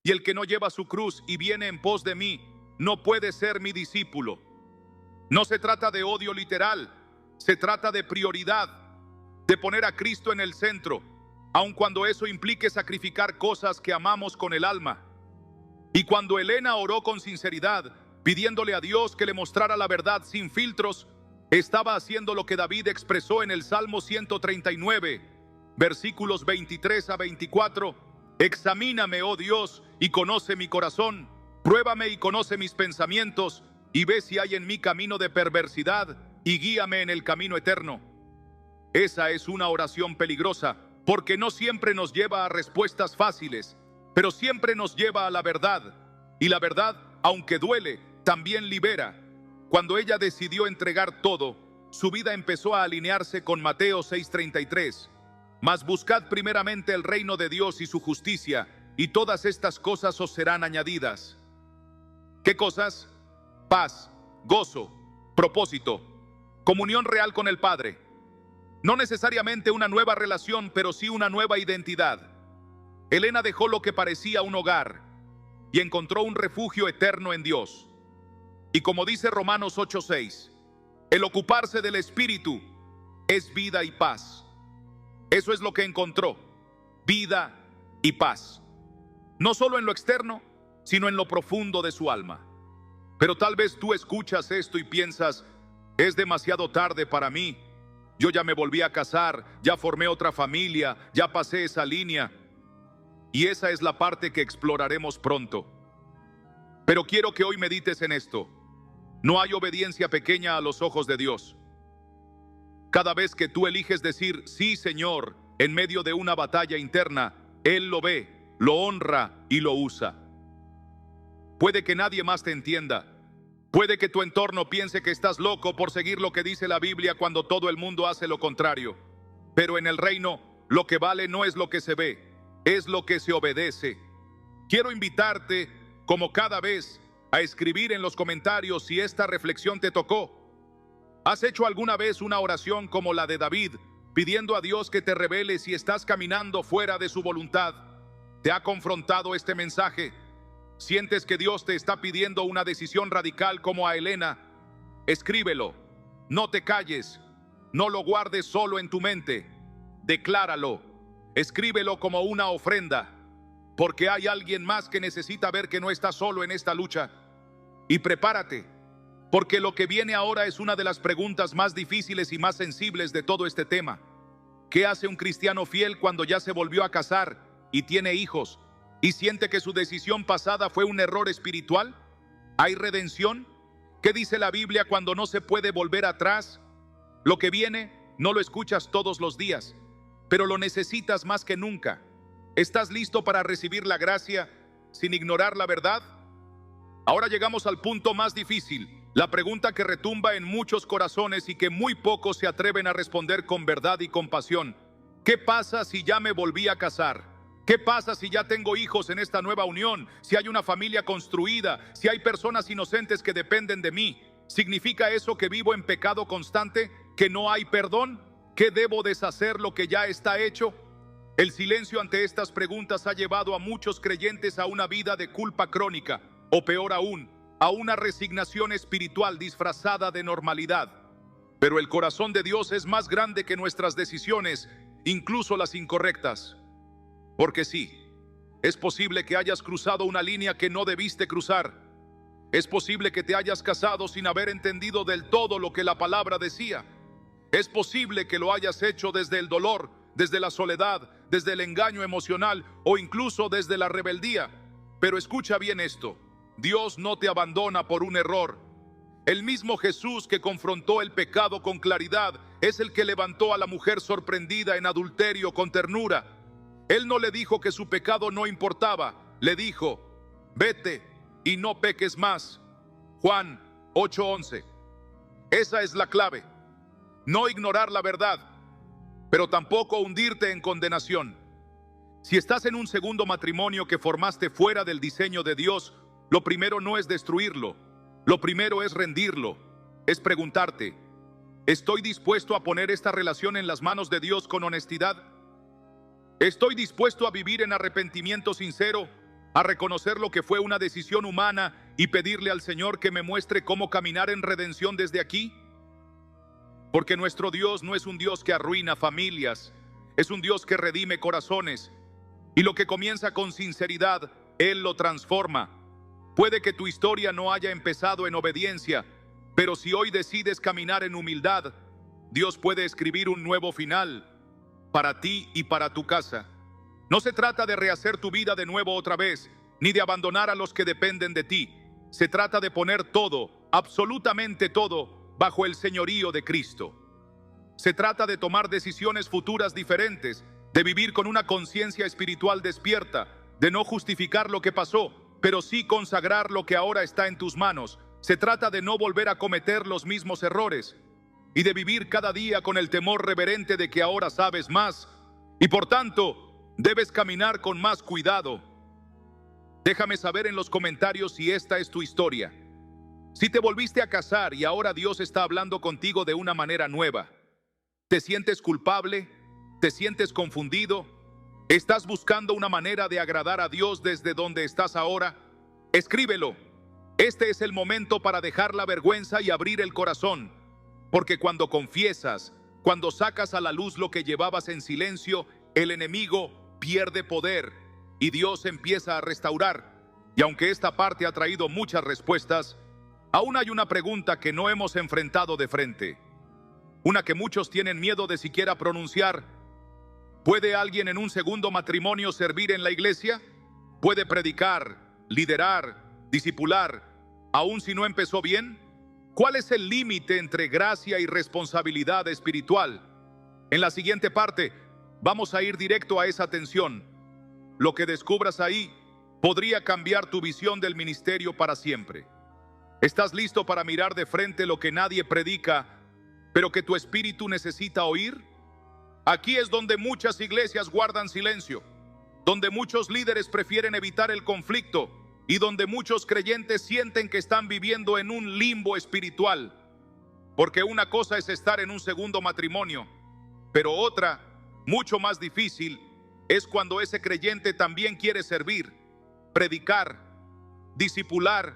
Y el que no lleva su cruz y viene en pos de mí, no puede ser mi discípulo. No se trata de odio literal, se trata de prioridad, de poner a Cristo en el centro, aun cuando eso implique sacrificar cosas que amamos con el alma. Y cuando Elena oró con sinceridad, pidiéndole a Dios que le mostrara la verdad sin filtros, estaba haciendo lo que David expresó en el Salmo 139, versículos 23 a 24. Examíname, oh Dios, y conoce mi corazón. Pruébame y conoce mis pensamientos, y ve si hay en mí camino de perversidad, y guíame en el camino eterno. Esa es una oración peligrosa, porque no siempre nos lleva a respuestas fáciles, pero siempre nos lleva a la verdad. Y la verdad, aunque duele, también libera. Cuando ella decidió entregar todo, su vida empezó a alinearse con Mateo 6:33. Mas buscad primeramente el reino de Dios y su justicia, y todas estas cosas os serán añadidas. ¿Qué cosas? Paz, gozo, propósito, comunión real con el Padre. No necesariamente una nueva relación, pero sí una nueva identidad. Elena dejó lo que parecía un hogar y encontró un refugio eterno en Dios. Y como dice Romanos 8:6, el ocuparse del Espíritu es vida y paz. Eso es lo que encontró, vida y paz. No solo en lo externo, sino en lo profundo de su alma. Pero tal vez tú escuchas esto y piensas, es demasiado tarde para mí. Yo ya me volví a casar, ya formé otra familia, ya pasé esa línea. Y esa es la parte que exploraremos pronto. Pero quiero que hoy medites en esto. No hay obediencia pequeña a los ojos de Dios. Cada vez que tú eliges decir, sí, Señor, en medio de una batalla interna, Él lo ve, lo honra y lo usa. Puede que nadie más te entienda. Puede que tu entorno piense que estás loco por seguir lo que dice la Biblia cuando todo el mundo hace lo contrario. Pero en el reino, lo que vale no es lo que se ve, es lo que se obedece. Quiero invitarte, como cada vez, a escribir en los comentarios si esta reflexión te tocó. ¿Has hecho alguna vez una oración como la de David, pidiendo a Dios que te revele si estás caminando fuera de su voluntad? ¿Te ha confrontado este mensaje? ¿Sientes que Dios te está pidiendo una decisión radical como a Elena? Escríbelo, no te calles, no lo guardes solo en tu mente, decláralo, escríbelo como una ofrenda, porque hay alguien más que necesita ver que no estás solo en esta lucha. Y prepárate, porque lo que viene ahora es una de las preguntas más difíciles y más sensibles de todo este tema. ¿Qué hace un cristiano fiel cuando ya se volvió a casar y tiene hijos y siente que su decisión pasada fue un error espiritual? ¿Hay redención? ¿Qué dice la Biblia cuando no se puede volver atrás? Lo que viene no lo escuchas todos los días, pero lo necesitas más que nunca. ¿Estás listo para recibir la gracia sin ignorar la verdad? Ahora llegamos al punto más difícil, la pregunta que retumba en muchos corazones y que muy pocos se atreven a responder con verdad y compasión. ¿Qué pasa si ya me volví a casar? ¿Qué pasa si ya tengo hijos en esta nueva unión? Si hay una familia construida, si hay personas inocentes que dependen de mí. ¿Significa eso que vivo en pecado constante? ¿Que no hay perdón? ¿Que debo deshacer lo que ya está hecho? El silencio ante estas preguntas ha llevado a muchos creyentes a una vida de culpa crónica, o peor aún, a una resignación espiritual disfrazada de normalidad. Pero el corazón de Dios es más grande que nuestras decisiones, incluso las incorrectas. Porque sí, es posible que hayas cruzado una línea que no debiste cruzar. Es posible que te hayas casado sin haber entendido del todo lo que la palabra decía. Es posible que lo hayas hecho desde el dolor, desde la soledad, desde el engaño emocional o incluso desde la rebeldía. Pero escucha bien esto, Dios no te abandona por un error. El mismo Jesús que confrontó el pecado con claridad es el que levantó a la mujer sorprendida en adulterio con ternura. Él no le dijo que su pecado no importaba, le dijo, vete y no peques más. Juan 8:11. Esa es la clave. No ignorar la verdad, pero tampoco hundirte en condenación. Si estás en un segundo matrimonio que formaste fuera del diseño de Dios, lo primero no es destruirlo, lo primero es rendirlo, es preguntarte, ¿estoy dispuesto a poner esta relación en las manos de Dios con honestidad? ¿Estoy dispuesto a vivir en arrepentimiento sincero, a reconocer lo que fue una decisión humana y pedirle al Señor que me muestre cómo caminar en redención desde aquí? Porque nuestro Dios no es un Dios que arruina familias, es un Dios que redime corazones. Y lo que comienza con sinceridad, Él lo transforma. Puede que tu historia no haya empezado en obediencia, pero si hoy decides caminar en humildad, Dios puede escribir un nuevo final para ti y para tu casa. No se trata de rehacer tu vida de nuevo otra vez, ni de abandonar a los que dependen de ti. Se trata de poner todo, absolutamente todo, bajo el señorío de Cristo. Se trata de tomar decisiones futuras diferentes, de vivir con una conciencia espiritual despierta, de no justificar lo que pasó, pero sí consagrar lo que ahora está en tus manos. Se trata de no volver a cometer los mismos errores. y de vivir cada día con el temor reverente de que ahora sabes más y por tanto debes caminar con más cuidado. Déjame saber en los comentarios si esta es tu historia. Si te volviste a casar y ahora Dios está hablando contigo de una manera nueva. ¿Te sientes culpable? ¿Te sientes confundido? ¿Estás buscando una manera de agradar a Dios desde donde estás ahora? Escríbelo. Este es el momento para dejar la vergüenza y abrir el corazón, porque cuando confiesas, cuando sacas a la luz lo que llevabas en silencio, el enemigo pierde poder y Dios empieza a restaurar. Y aunque esta parte ha traído muchas respuestas, aún hay una pregunta que no hemos enfrentado de frente. Una que muchos tienen miedo de siquiera pronunciar. ¿Puede alguien en un segundo matrimonio servir en la iglesia? ¿Puede predicar, liderar, discipular, aun si no empezó bien? ¿Cuál es el límite entre gracia y responsabilidad espiritual? En la siguiente parte vamos a ir directo a esa tensión. Lo que descubras ahí podría cambiar tu visión del ministerio para siempre. ¿Estás listo para mirar de frente lo que nadie predica, pero que tu espíritu necesita oír? Aquí es donde muchas iglesias guardan silencio, donde muchos líderes prefieren evitar el conflicto y donde muchos creyentes sienten que están viviendo en un limbo espiritual. Porque una cosa es estar en un segundo matrimonio, pero otra, mucho más difícil, es cuando ese creyente también quiere servir, predicar, discipular,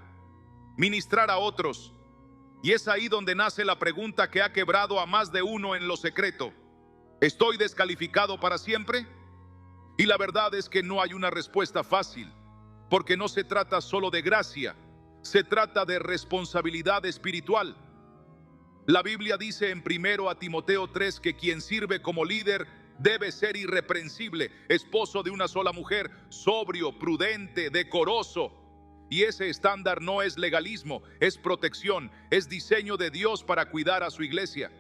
ministrar a otros. Y es ahí donde nace la pregunta que ha quebrado a más de uno en lo secreto. ¿Estoy descalificado para siempre? Y la verdad es que no hay una respuesta fácil, porque no se trata solo de gracia, se trata de responsabilidad espiritual. La Biblia dice en 1 Timoteo 3 que quien sirve como líder debe ser irreprensible, esposo de una sola mujer, sobrio, prudente, decoroso. Y ese estándar no es legalismo, es protección, es diseño de Dios para cuidar a su iglesia.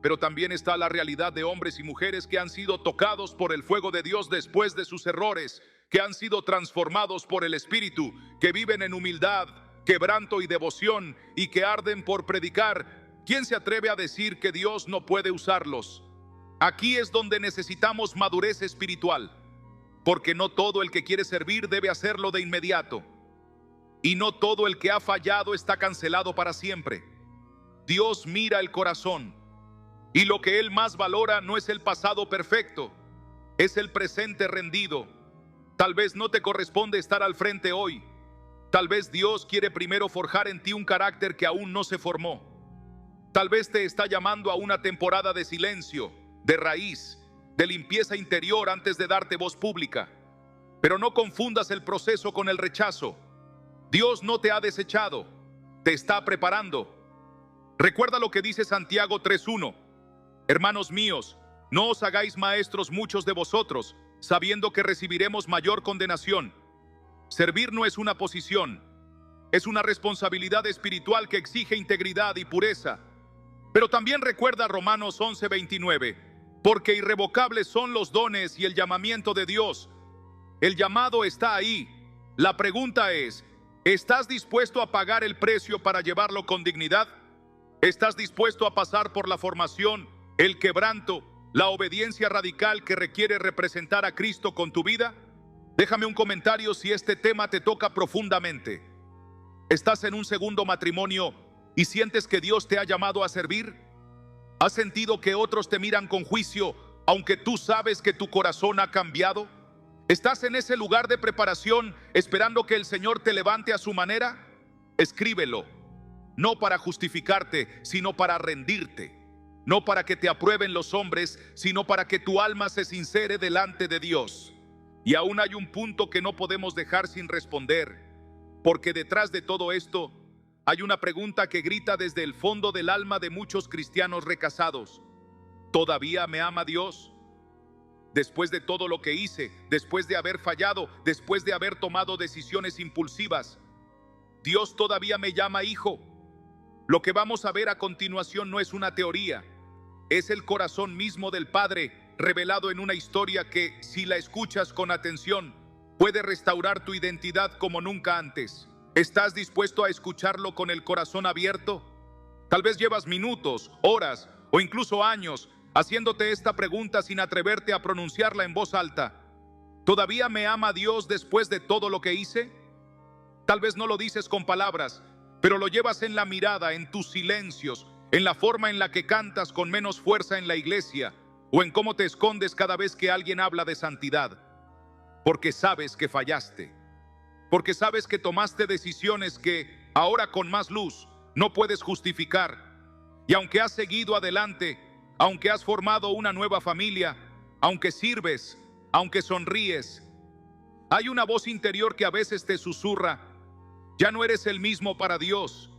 Pero también está la realidad de hombres y mujeres que han sido tocados por el fuego de Dios después de sus errores, que han sido transformados por el Espíritu, que viven en humildad, quebranto y devoción, y que arden por predicar. ¿Quién se atreve a decir que Dios no puede usarlos? Aquí es donde necesitamos madurez espiritual, porque no todo el que quiere servir debe hacerlo de inmediato. Y no todo el que ha fallado está cancelado para siempre. Dios mira el corazón, y lo que Él más valora no es el pasado perfecto, es el presente rendido. Tal vez no te corresponde estar al frente hoy. Tal vez Dios quiere primero forjar en ti un carácter que aún no se formó. Tal vez te está llamando a una temporada de silencio, de raíz, de limpieza interior antes de darte voz pública. Pero no confundas el proceso con el rechazo. Dios no te ha desechado, te está preparando. Recuerda lo que dice Santiago 3:1. Hermanos míos, no os hagáis maestros muchos de vosotros, sabiendo que recibiremos mayor condenación. Servir no es una posición, es una responsabilidad espiritual que exige integridad y pureza. Pero también recuerda Romanos 11:29, porque irrevocables son los dones y el llamamiento de Dios. El llamado está ahí. La pregunta es, ¿estás dispuesto a pagar el precio para llevarlo con dignidad? ¿Estás dispuesto a pasar por la formación, el quebranto, la obediencia radical que requiere representar a Cristo con tu vida? Déjame un comentario si este tema te toca profundamente. ¿Estás en un segundo matrimonio y sientes que Dios te ha llamado a servir? ¿Has sentido que otros te miran con juicio, aunque tú sabes que tu corazón ha cambiado? ¿Estás en ese lugar de preparación esperando que el Señor te levante a su manera? Escríbelo, no para justificarte, sino para rendirte. No para que te aprueben los hombres, sino para que tu alma se sincere delante de Dios. Y aún hay un punto que no podemos dejar sin responder, porque detrás de todo esto hay una pregunta que grita desde el fondo del alma de muchos cristianos recasados. ¿Todavía me ama Dios? Después de todo lo que hice, después de haber fallado, después de haber tomado decisiones impulsivas, ¿Dios todavía me llama hijo? Lo que vamos a ver a continuación no es una teoría, es el corazón mismo del Padre revelado en una historia que, si la escuchas con atención, puede restaurar tu identidad como nunca antes. ¿Estás dispuesto a escucharlo con el corazón abierto? Tal vez llevas minutos, horas o incluso años, haciéndote esta pregunta sin atreverte a pronunciarla en voz alta. ¿Todavía me ama Dios después de todo lo que hice? Tal vez no lo dices con palabras, pero lo llevas en la mirada, en tus silencios, en la forma en la que cantas con menos fuerza en la iglesia, o en cómo te escondes cada vez que alguien habla de santidad. Porque sabes que fallaste. Porque sabes que tomaste decisiones que, ahora con más luz, no puedes justificar. Y aunque has seguido adelante, aunque has formado una nueva familia, aunque sirves, aunque sonríes, hay una voz interior que a veces te susurra: ya no eres el mismo para Dios,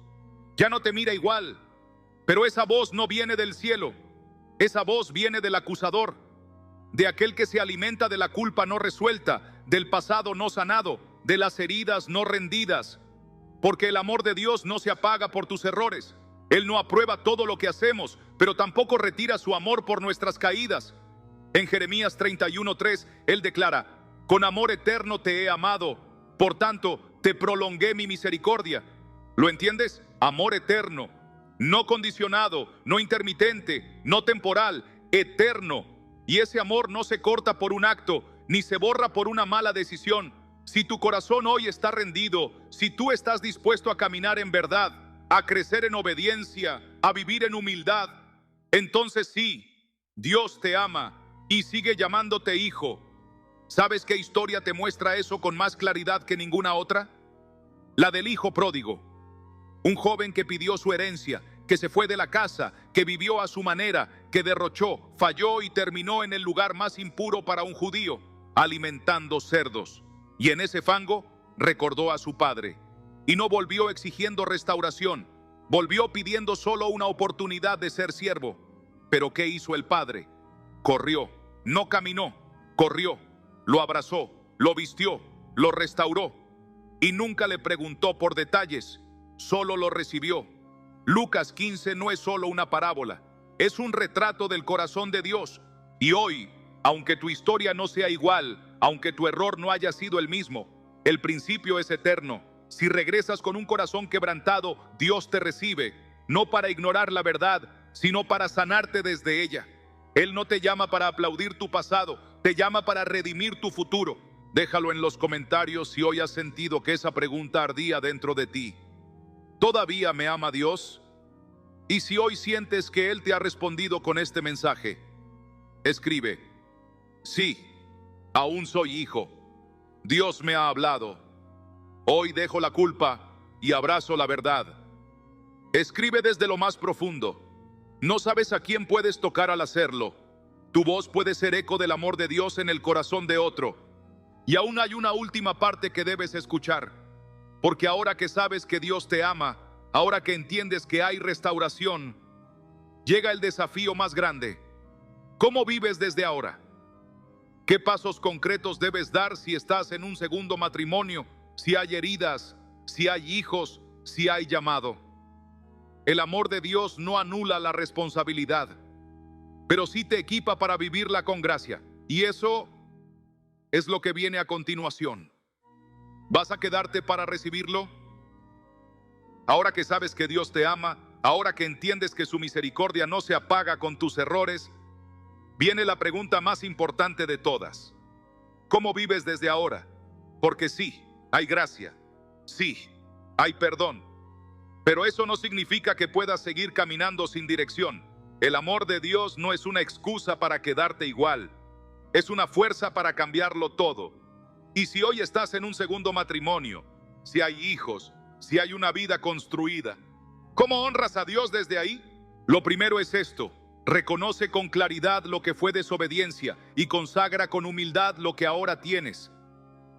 ya no te mira igual. Pero esa voz no viene del cielo, esa voz viene del acusador, de aquel que se alimenta de la culpa no resuelta, del pasado no sanado, de las heridas no rendidas. Porque el amor de Dios no se apaga por tus errores. Él no aprueba todo lo que hacemos, pero tampoco retira su amor por nuestras caídas. En Jeremías 31:3, Él declara: con amor eterno te he amado, por tanto te prolongué mi misericordia. ¿Lo entiendes? Amor eterno, no condicionado, no intermitente, no temporal, eterno. Y ese amor no se corta por un acto, ni se borra por una mala decisión. Si tu corazón hoy está rendido, si tú estás dispuesto a caminar en verdad, a crecer en obediencia, a vivir en humildad, entonces sí, Dios te ama y sigue llamándote hijo. ¿Sabes qué historia te muestra eso con más claridad que ninguna otra? La del hijo pródigo. Un joven que pidió su herencia, que se fue de la casa, que vivió a su manera, que derrochó, falló y terminó en el lugar más impuro para un judío, alimentando cerdos. Y en ese fango recordó a su padre. Y no volvió exigiendo restauración, volvió pidiendo solo una oportunidad de ser siervo. Pero ¿qué hizo el padre? Corrió, no caminó, corrió, lo abrazó, lo vistió, lo restauró. Y nunca le preguntó por detalles, solo lo recibió. Lucas 15 no es solo una parábola, es un retrato del corazón de Dios. Y hoy, aunque tu historia no sea igual, aunque tu error no haya sido el mismo, el principio es eterno. Si regresas con un corazón quebrantado, Dios te recibe, no para ignorar la verdad, sino para sanarte desde ella. Él no te llama para aplaudir tu pasado, te llama para redimir tu futuro. Déjalo en los comentarios si hoy has sentido que esa pregunta ardía dentro de ti. ¿Todavía me ama Dios? Y si hoy sientes que Él te ha respondido con este mensaje, escribe: sí, aún soy hijo. Dios me ha hablado. Hoy dejo la culpa y abrazo la verdad. Escribe desde lo más profundo. No sabes a quién puedes tocar al hacerlo. Tu voz puede ser eco del amor de Dios en el corazón de otro. Y aún hay una última parte que debes escuchar. Porque ahora que sabes que Dios te ama, ahora que entiendes que hay restauración, llega el desafío más grande. ¿Cómo vives desde ahora? ¿Qué pasos concretos debes dar si estás en un segundo matrimonio, si hay heridas, si hay hijos, si hay llamado? El amor de Dios no anula la responsabilidad, pero sí te equipa para vivirla con gracia. Y eso es lo que viene a continuación. ¿Vas a quedarte para recibirlo? Ahora que sabes que Dios te ama, ahora que entiendes que su misericordia no se apaga con tus errores, viene la pregunta más importante de todas. ¿Cómo vives desde ahora? Porque sí, hay gracia, sí, hay perdón, pero eso no significa que puedas seguir caminando sin dirección. El amor de Dios no es una excusa para quedarte igual, es una fuerza para cambiarlo todo. Y si hoy estás en un segundo matrimonio, si hay hijos, si hay una vida construida, ¿cómo honras a Dios desde ahí? Lo primero es esto: reconoce con claridad lo que fue desobediencia y consagra con humildad lo que ahora tienes.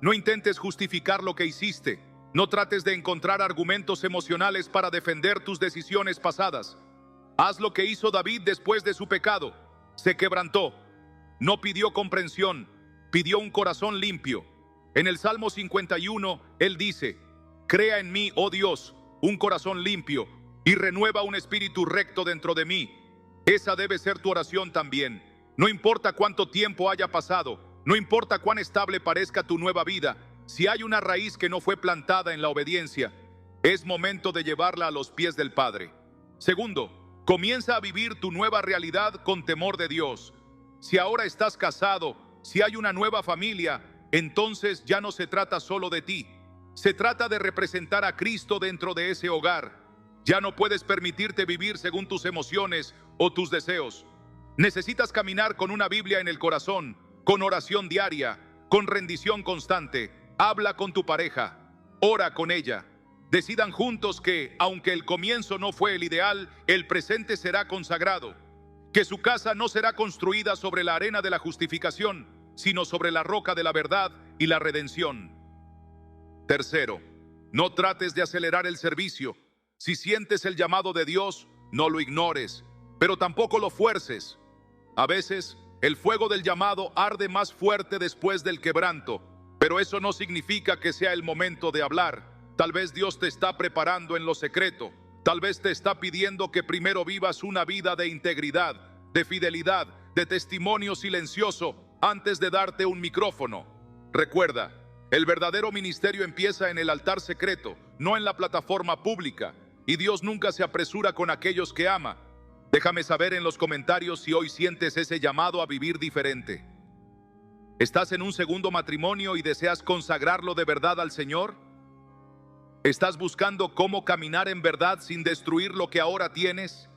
No intentes justificar lo que hiciste. No trates de encontrar argumentos emocionales para defender tus decisiones pasadas. Haz lo que hizo David después de su pecado. Se quebrantó. No pidió comprensión, pidió un corazón limpio. En el Salmo 51, él dice: crea en mí, oh Dios, un corazón limpio y renueva un espíritu recto dentro de mí. Esa debe ser tu oración también. No importa cuánto tiempo haya pasado, no importa cuán estable parezca tu nueva vida, si hay una raíz que no fue plantada en la obediencia, es momento de llevarla a los pies del Padre. Segundo, Comienza a vivir tu nueva realidad con temor de Dios. Si ahora estás casado, si hay una nueva familia, entonces ya no se trata solo de ti. Se trata de representar a Cristo dentro de ese hogar. Ya no puedes permitirte vivir según tus emociones o tus deseos. Necesitas caminar con una Biblia en el corazón, con oración diaria, con rendición constante. Habla con tu pareja, ora con ella. Decidan juntos que, aunque el comienzo no fue el ideal, el presente será consagrado. Que su casa no será construida sobre la arena de la justificación, sino sobre la roca de la verdad y la redención. Tercero, no trates de acelerar el servicio. Si sientes el llamado de Dios, no lo ignores, pero tampoco lo fuerces. A veces, el fuego del llamado arde más fuerte después del quebranto, pero eso no significa que sea el momento de hablar. Tal vez Dios te está preparando en lo secreto. Tal vez te está pidiendo que primero vivas una vida de integridad, de fidelidad, de testimonio silencioso, antes de darte un micrófono. Recuerda, el verdadero ministerio empieza en el altar secreto, no en la plataforma pública, y Dios nunca se apresura con aquellos que ama. Déjame saber en los comentarios si hoy sientes ese llamado a vivir diferente. ¿Estás en un segundo matrimonio y deseas consagrarlo de verdad al Señor? ¿Estás buscando cómo caminar en verdad sin destruir lo que ahora tienes?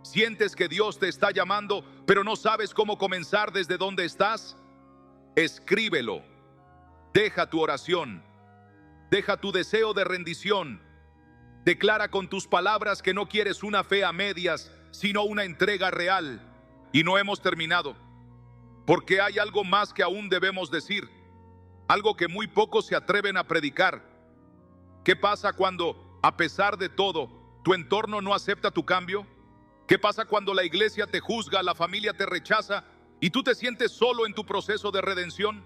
¿Sientes que Dios te está llamando, pero no sabes cómo comenzar desde donde estás? Escríbelo. Deja tu oración. Deja tu deseo de rendición. Declara con tus palabras que no quieres una fe a medias, sino una entrega real. Y no hemos terminado, porque hay algo más que aún debemos decir, algo que muy pocos se atreven a predicar. ¿Qué pasa cuando, a pesar de todo, tu entorno no acepta tu cambio? ¿Qué pasa cuando la iglesia te juzga, la familia te rechaza y tú te sientes solo en tu proceso de redención?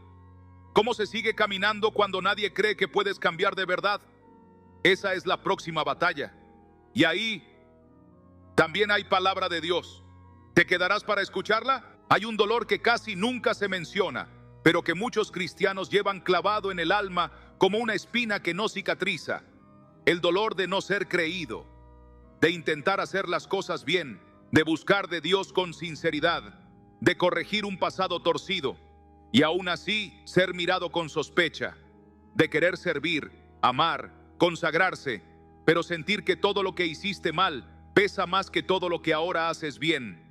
¿Cómo se sigue caminando cuando nadie cree que puedes cambiar de verdad? Esa es la próxima batalla. Y ahí también hay palabra de Dios. ¿Te quedarás para escucharla? Hay un dolor que casi nunca se menciona, pero que muchos cristianos llevan clavado en el alma como una espina que no cicatriza. El dolor de no ser creído, de intentar hacer las cosas bien, de buscar de Dios con sinceridad, de corregir un pasado torcido y aún así ser mirado con sospecha, de querer servir, amar, consagrarse, pero sentir que todo lo que hiciste mal pesa más que todo lo que ahora haces bien.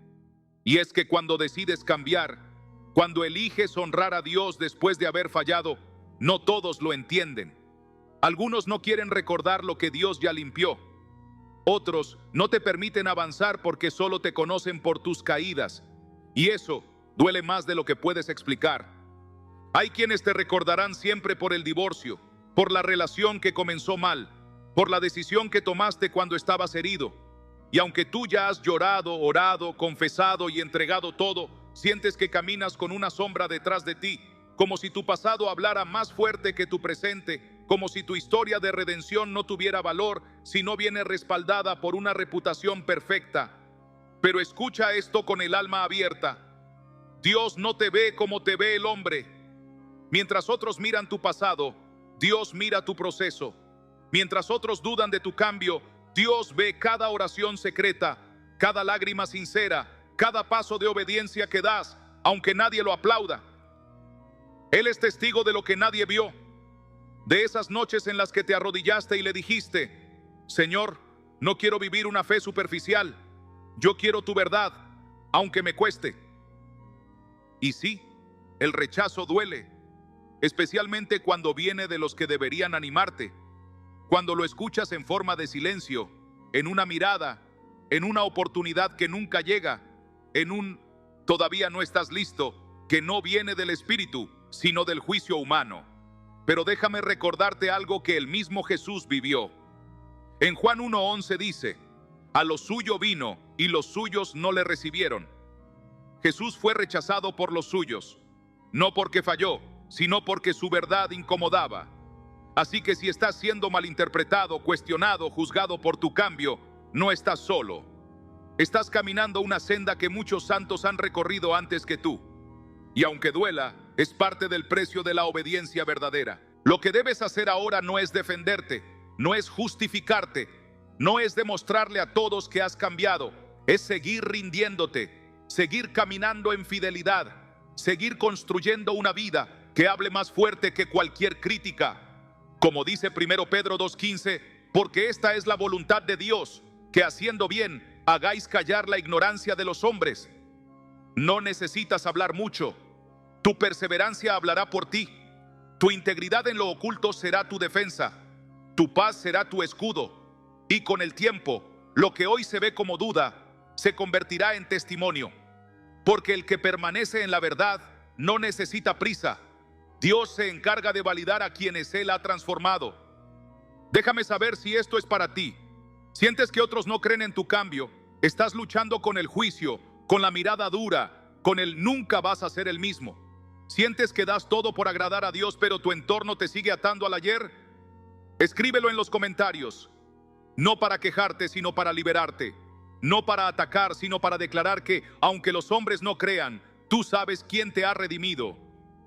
Y es que cuando decides cambiar, cuando eliges honrar a Dios después de haber fallado, no todos lo entienden. Algunos no quieren recordar lo que Dios ya limpió. Otros no te permiten avanzar porque solo te conocen por tus caídas. Y eso duele más de lo que puedes explicar. Hay quienes te recordarán siempre por el divorcio, por la relación que comenzó mal, por la decisión que tomaste cuando estabas herido. Y aunque tú ya has llorado, orado, confesado y entregado todo, sientes que caminas con una sombra detrás de ti, como si tu pasado hablara más fuerte que tu presente, como si tu historia de redención no tuviera valor si no viene respaldada por una reputación perfecta. Pero escucha esto con el alma abierta. Dios no te ve como te ve el hombre. Mientras otros miran tu pasado, Dios mira tu proceso. Mientras otros dudan de tu cambio, Dios ve cada oración secreta, cada lágrima sincera, cada paso de obediencia que das, aunque nadie lo aplauda. Él es testigo de lo que nadie vio, de esas noches en las que te arrodillaste y le dijiste: Señor, no quiero vivir una fe superficial, yo quiero tu verdad, aunque me cueste. Y sí, el rechazo duele, especialmente cuando viene de los que deberían animarte, cuando lo escuchas en forma de silencio, en una mirada, en una oportunidad que nunca llega, en un todavía no estás listo, que no viene del Espíritu, sino del juicio humano. Pero déjame recordarte algo que el mismo Jesús vivió. En Juan 1:11 dice: a lo suyo vino y los suyos no le recibieron. Jesús fue rechazado por los suyos, no porque falló, sino porque su verdad incomodaba. Así que si estás siendo malinterpretado, cuestionado, juzgado por tu cambio, no estás solo. Estás caminando una senda que muchos santos han recorrido antes que tú. Y aunque duela, es parte del precio de la obediencia verdadera. Lo que debes hacer ahora no es defenderte, no es justificarte, no es demostrarle a todos que has cambiado, es seguir rindiéndote, seguir caminando en fidelidad, seguir construyendo una vida que hable más fuerte que cualquier crítica. Como dice 1 Pedro 2:15, porque esta es la voluntad de Dios, que haciendo bien hagáis callar la ignorancia de los hombres. No necesitas hablar mucho, tu perseverancia hablará por ti, tu integridad en lo oculto será tu defensa, tu paz será tu escudo, y con el tiempo, lo que hoy se ve como duda, se convertirá en testimonio, porque el que permanece en la verdad no necesita prisa. Dios se encarga de validar a quienes Él ha transformado. Déjame saber si esto es para ti. ¿Sientes que otros no creen en tu cambio? ¿Estás luchando con el juicio, con la mirada dura, con el nunca vas a ser el mismo? ¿Sientes que das todo por agradar a Dios, pero tu entorno te sigue atando al ayer? Escríbelo en los comentarios. No para quejarte, sino para liberarte. No para atacar, sino para declarar que, aunque los hombres no crean, tú sabes quién te ha redimido.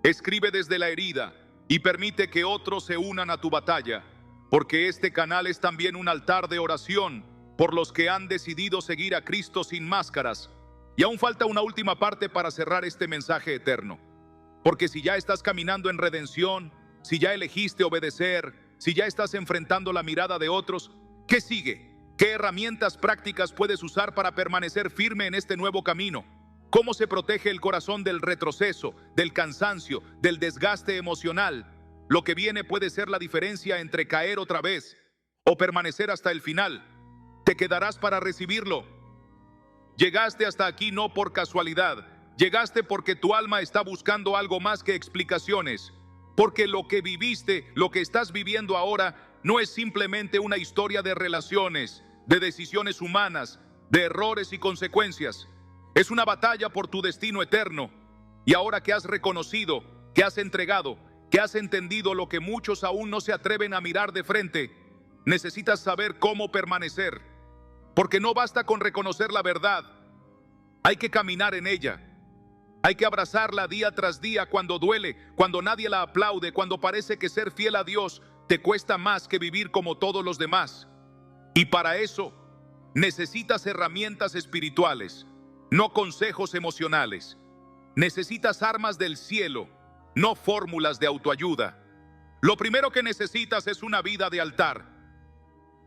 Escribe desde la herida y permite que otros se unan a tu batalla, porque este canal es también un altar de oración por los que han decidido seguir a Cristo sin máscaras. Y aún falta una última parte para cerrar este mensaje eterno. Porque si ya estás caminando en redención, si ya elegiste obedecer, si ya estás enfrentando la mirada de otros, ¿qué sigue? ¿Qué herramientas prácticas puedes usar para permanecer firme en este nuevo camino? ¿Cómo se protege el corazón del retroceso, del cansancio, del desgaste emocional? Lo que viene puede ser la diferencia entre caer otra vez o permanecer hasta el final. ¿Te quedarás para recibirlo? Llegaste hasta aquí no por casualidad. Llegaste porque tu alma está buscando algo más que explicaciones. Porque lo que viviste, lo que estás viviendo ahora, no es simplemente una historia de relaciones, de decisiones humanas, de errores y consecuencias. Es una batalla por tu destino eterno. Y ahora que has reconocido, que has entregado, que has entendido lo que muchos aún no se atreven a mirar de frente, necesitas saber cómo permanecer. Porque no basta con reconocer la verdad, hay que caminar en ella. Hay que abrazarla día tras día cuando duele, cuando nadie la aplaude, cuando parece que ser fiel a Dios te cuesta más que vivir como todos los demás. Y para eso necesitas herramientas espirituales, no consejos emocionales. Necesitas armas del cielo, no fórmulas de autoayuda. Lo primero que necesitas es una vida de altar.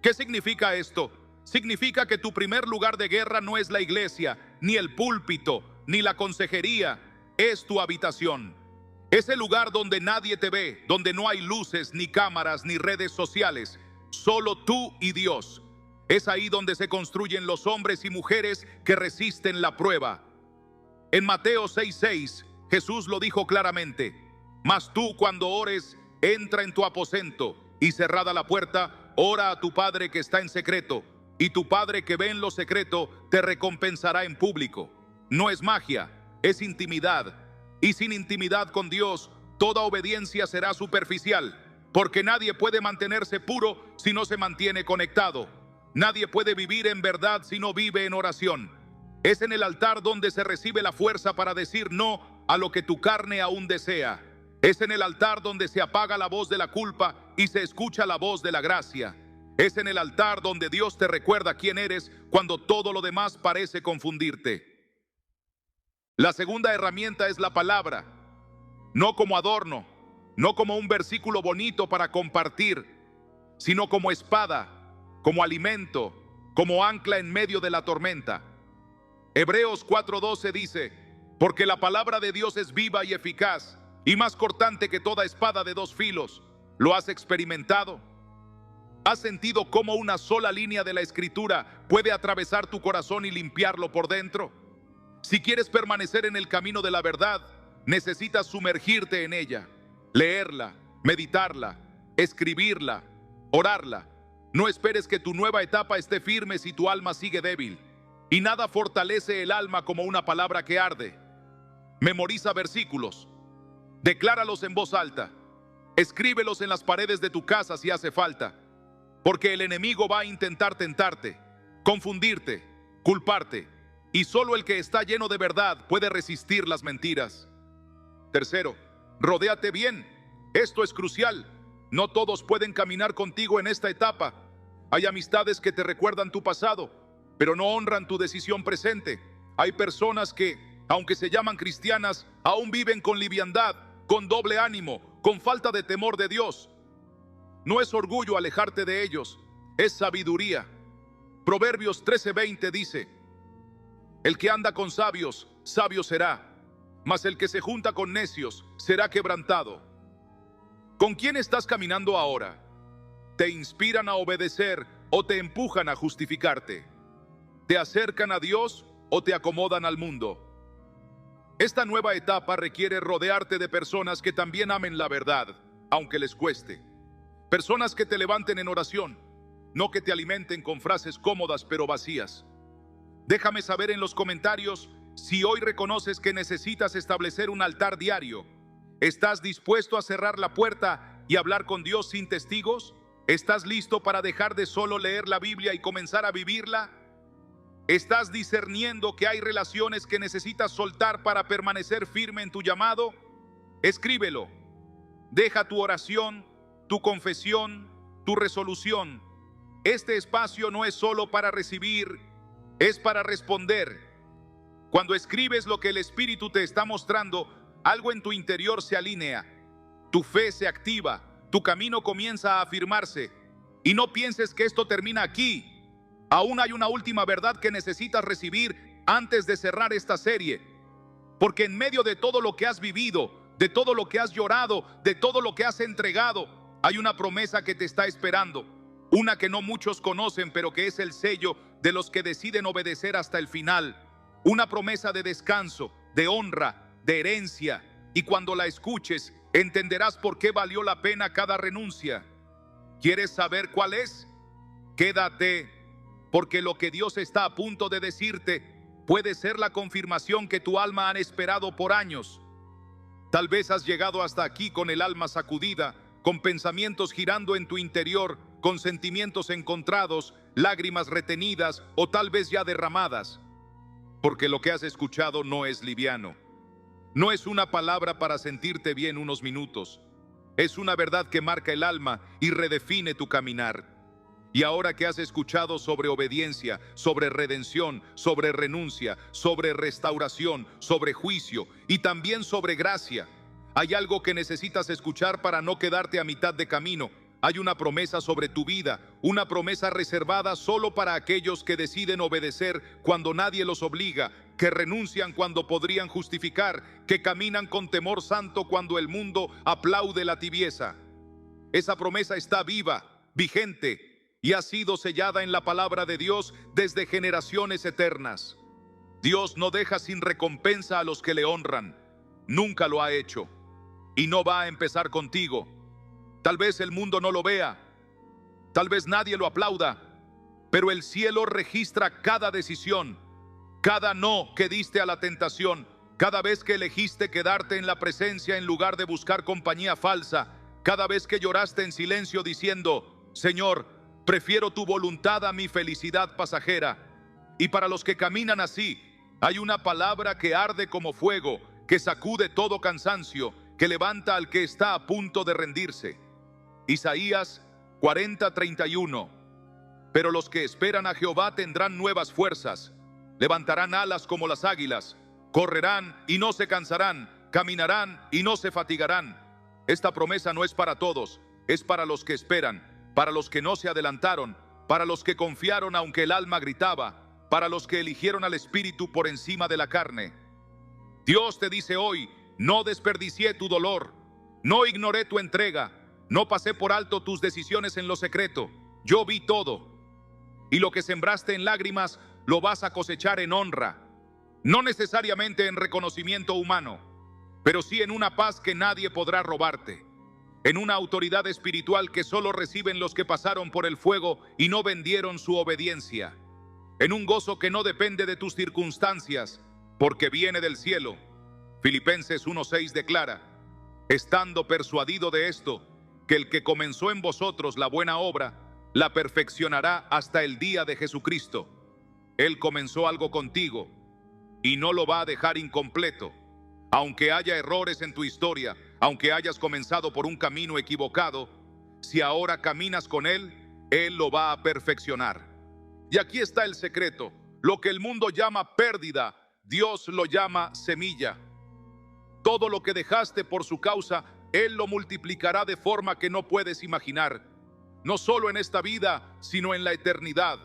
¿Qué significa esto? Significa que tu primer lugar de guerra no es la iglesia, ni el púlpito, ni la consejería, es tu habitación. Es el lugar donde nadie te ve, donde no hay luces, ni cámaras, ni redes sociales, solo tú y Dios. Es ahí donde se construyen los hombres y mujeres que resisten la prueba. En Mateo 6:6, Jesús lo dijo claramente: mas tú cuando ores, entra en tu aposento y cerrada la puerta, ora a tu Padre que está en secreto, y tu Padre que ve en lo secreto te recompensará en público. No es magia, es intimidad. Y sin intimidad con Dios, toda obediencia será superficial, porque nadie puede mantenerse puro si no se mantiene conectado. Nadie puede vivir en verdad si no vive en oración. Es en el altar donde se recibe la fuerza para decir no a lo que tu carne aún desea. Es en el altar donde se apaga la voz de la culpa y se escucha la voz de la gracia. Es en el altar donde Dios te recuerda quién eres cuando todo lo demás parece confundirte. La segunda herramienta es la palabra, no como adorno, no como un versículo bonito para compartir, sino como espada, como alimento, como ancla en medio de la tormenta. Hebreos 4:12 dice: porque la palabra de Dios es viva y eficaz, y más cortante que toda espada de dos filos. ¿Lo has experimentado? ¿Has sentido cómo una sola línea de la Escritura puede atravesar tu corazón y limpiarlo por dentro? Si quieres permanecer en el camino de la verdad, necesitas sumergirte en ella, leerla, meditarla, escribirla, orarla. No esperes que tu nueva etapa esté firme si tu alma sigue débil. Y nada fortalece el alma como una palabra que arde. Memoriza versículos, decláralos en voz alta, escríbelos en las paredes de tu casa si hace falta, porque el enemigo va a intentar tentarte, confundirte, culparte. Y solo el que está lleno de verdad puede resistir las mentiras. Tercero, rodéate bien. Esto es crucial. No todos pueden caminar contigo en esta etapa. Hay amistades que te recuerdan tu pasado, pero no honran tu decisión presente. Hay personas que, aunque se llaman cristianas, aún viven con liviandad, con doble ánimo, con falta de temor de Dios. No es orgullo alejarte de ellos, es sabiduría. Proverbios 13:20 dice: el que anda con sabios, sabio será, mas el que se junta con necios será quebrantado. ¿Con quién estás caminando ahora? ¿Te inspiran a obedecer o te empujan a justificarte? ¿Te acercan a Dios o te acomodan al mundo? Esta nueva etapa requiere rodearte de personas que también amen la verdad, aunque les cueste. Personas que te levanten en oración, no que te alimenten con frases cómodas pero vacías. Déjame saber en los comentarios si hoy reconoces que necesitas establecer un altar diario. ¿Estás dispuesto a cerrar la puerta y hablar con Dios sin testigos? ¿Estás listo para dejar de solo leer la Biblia y comenzar a vivirla? ¿Estás discerniendo que hay relaciones que necesitas soltar para permanecer firme en tu llamado? Escríbelo. Deja tu oración, tu confesión, tu resolución. Este espacio no es solo para recibir, es para responder. Cuando escribes lo que el Espíritu te está mostrando, algo en tu interior se alinea. Tu fe se activa, tu camino comienza a afirmarse. Y no pienses que esto termina aquí. Aún hay una última verdad que necesitas recibir antes de cerrar esta serie. Porque en medio de todo lo que has vivido, de todo lo que has llorado, de todo lo que has entregado, hay una promesa que te está esperando. Una que no muchos conocen, pero que es el sello de los que deciden obedecer hasta el final. Una promesa de descanso, de honra, de herencia. Y cuando la escuches, entenderás por qué valió la pena cada renuncia. ¿Quieres saber cuál es? Quédate, porque lo que Dios está a punto de decirte puede ser la confirmación que tu alma ha esperado por años. Tal vez has llegado hasta aquí con el alma sacudida, con pensamientos girando en tu interior, con sentimientos encontrados, lágrimas retenidas o tal vez ya derramadas. Porque lo que has escuchado no es liviano. No es una palabra para sentirte bien unos minutos. Es una verdad que marca el alma y redefine tu caminar. Y ahora que has escuchado sobre obediencia, sobre redención, sobre renuncia, sobre restauración, sobre juicio y también sobre gracia, hay algo que necesitas escuchar para no quedarte a mitad de camino. Hay una promesa sobre tu vida, una promesa reservada solo para aquellos que deciden obedecer cuando nadie los obliga, que renuncian cuando podrían justificar, que caminan con temor santo cuando el mundo aplaude la tibieza. Esa promesa está viva, vigente, y ha sido sellada en la palabra de Dios desde generaciones eternas. Dios no deja sin recompensa a los que le honran. Nunca lo ha hecho. Y no va a empezar contigo. Tal vez el mundo no lo vea. Tal vez nadie lo aplauda. Pero el cielo registra cada decisión, cada no que diste a la tentación, cada vez que elegiste quedarte en la presencia en lugar de buscar compañía falsa, cada vez que lloraste en silencio diciendo: Señor, prefiero tu voluntad a mi felicidad pasajera. Y para los que caminan así, hay una palabra que arde como fuego, que sacude todo cansancio, que levanta al que está a punto de rendirse. Isaías 40:31. Pero los que esperan a Jehová tendrán nuevas fuerzas, levantarán alas como las águilas, correrán y no se cansarán, caminarán y no se fatigarán. Esta promesa no es para todos, es para los que esperan, para los que no se adelantaron, para los que confiaron aunque el alma gritaba, para los que eligieron al Espíritu por encima de la carne. Dios te dice hoy: no desperdicié tu dolor, no ignoré tu entrega, no pasé por alto tus decisiones en lo secreto. Yo vi todo. Y lo que sembraste en lágrimas lo vas a cosechar en honra. No necesariamente en reconocimiento humano, pero sí en una paz que nadie podrá robarte, en una autoridad espiritual que solo reciben los que pasaron por el fuego y no vendieron su obediencia, en un gozo que no depende de tus circunstancias, porque viene del cielo. Filipenses 1:6 declara: estando persuadido de esto, que el que comenzó en vosotros la buena obra, la perfeccionará hasta el día de Jesucristo. Él comenzó algo contigo y no lo va a dejar incompleto. Aunque haya errores en tu historia, aunque hayas comenzado por un camino equivocado, si ahora caminas con Él, Él lo va a perfeccionar. Y aquí está el secreto. Lo que el mundo llama pérdida, Dios lo llama semilla. Todo lo que dejaste por su causa, Él lo multiplicará de forma que no puedes imaginar. No solo en esta vida, sino en la eternidad.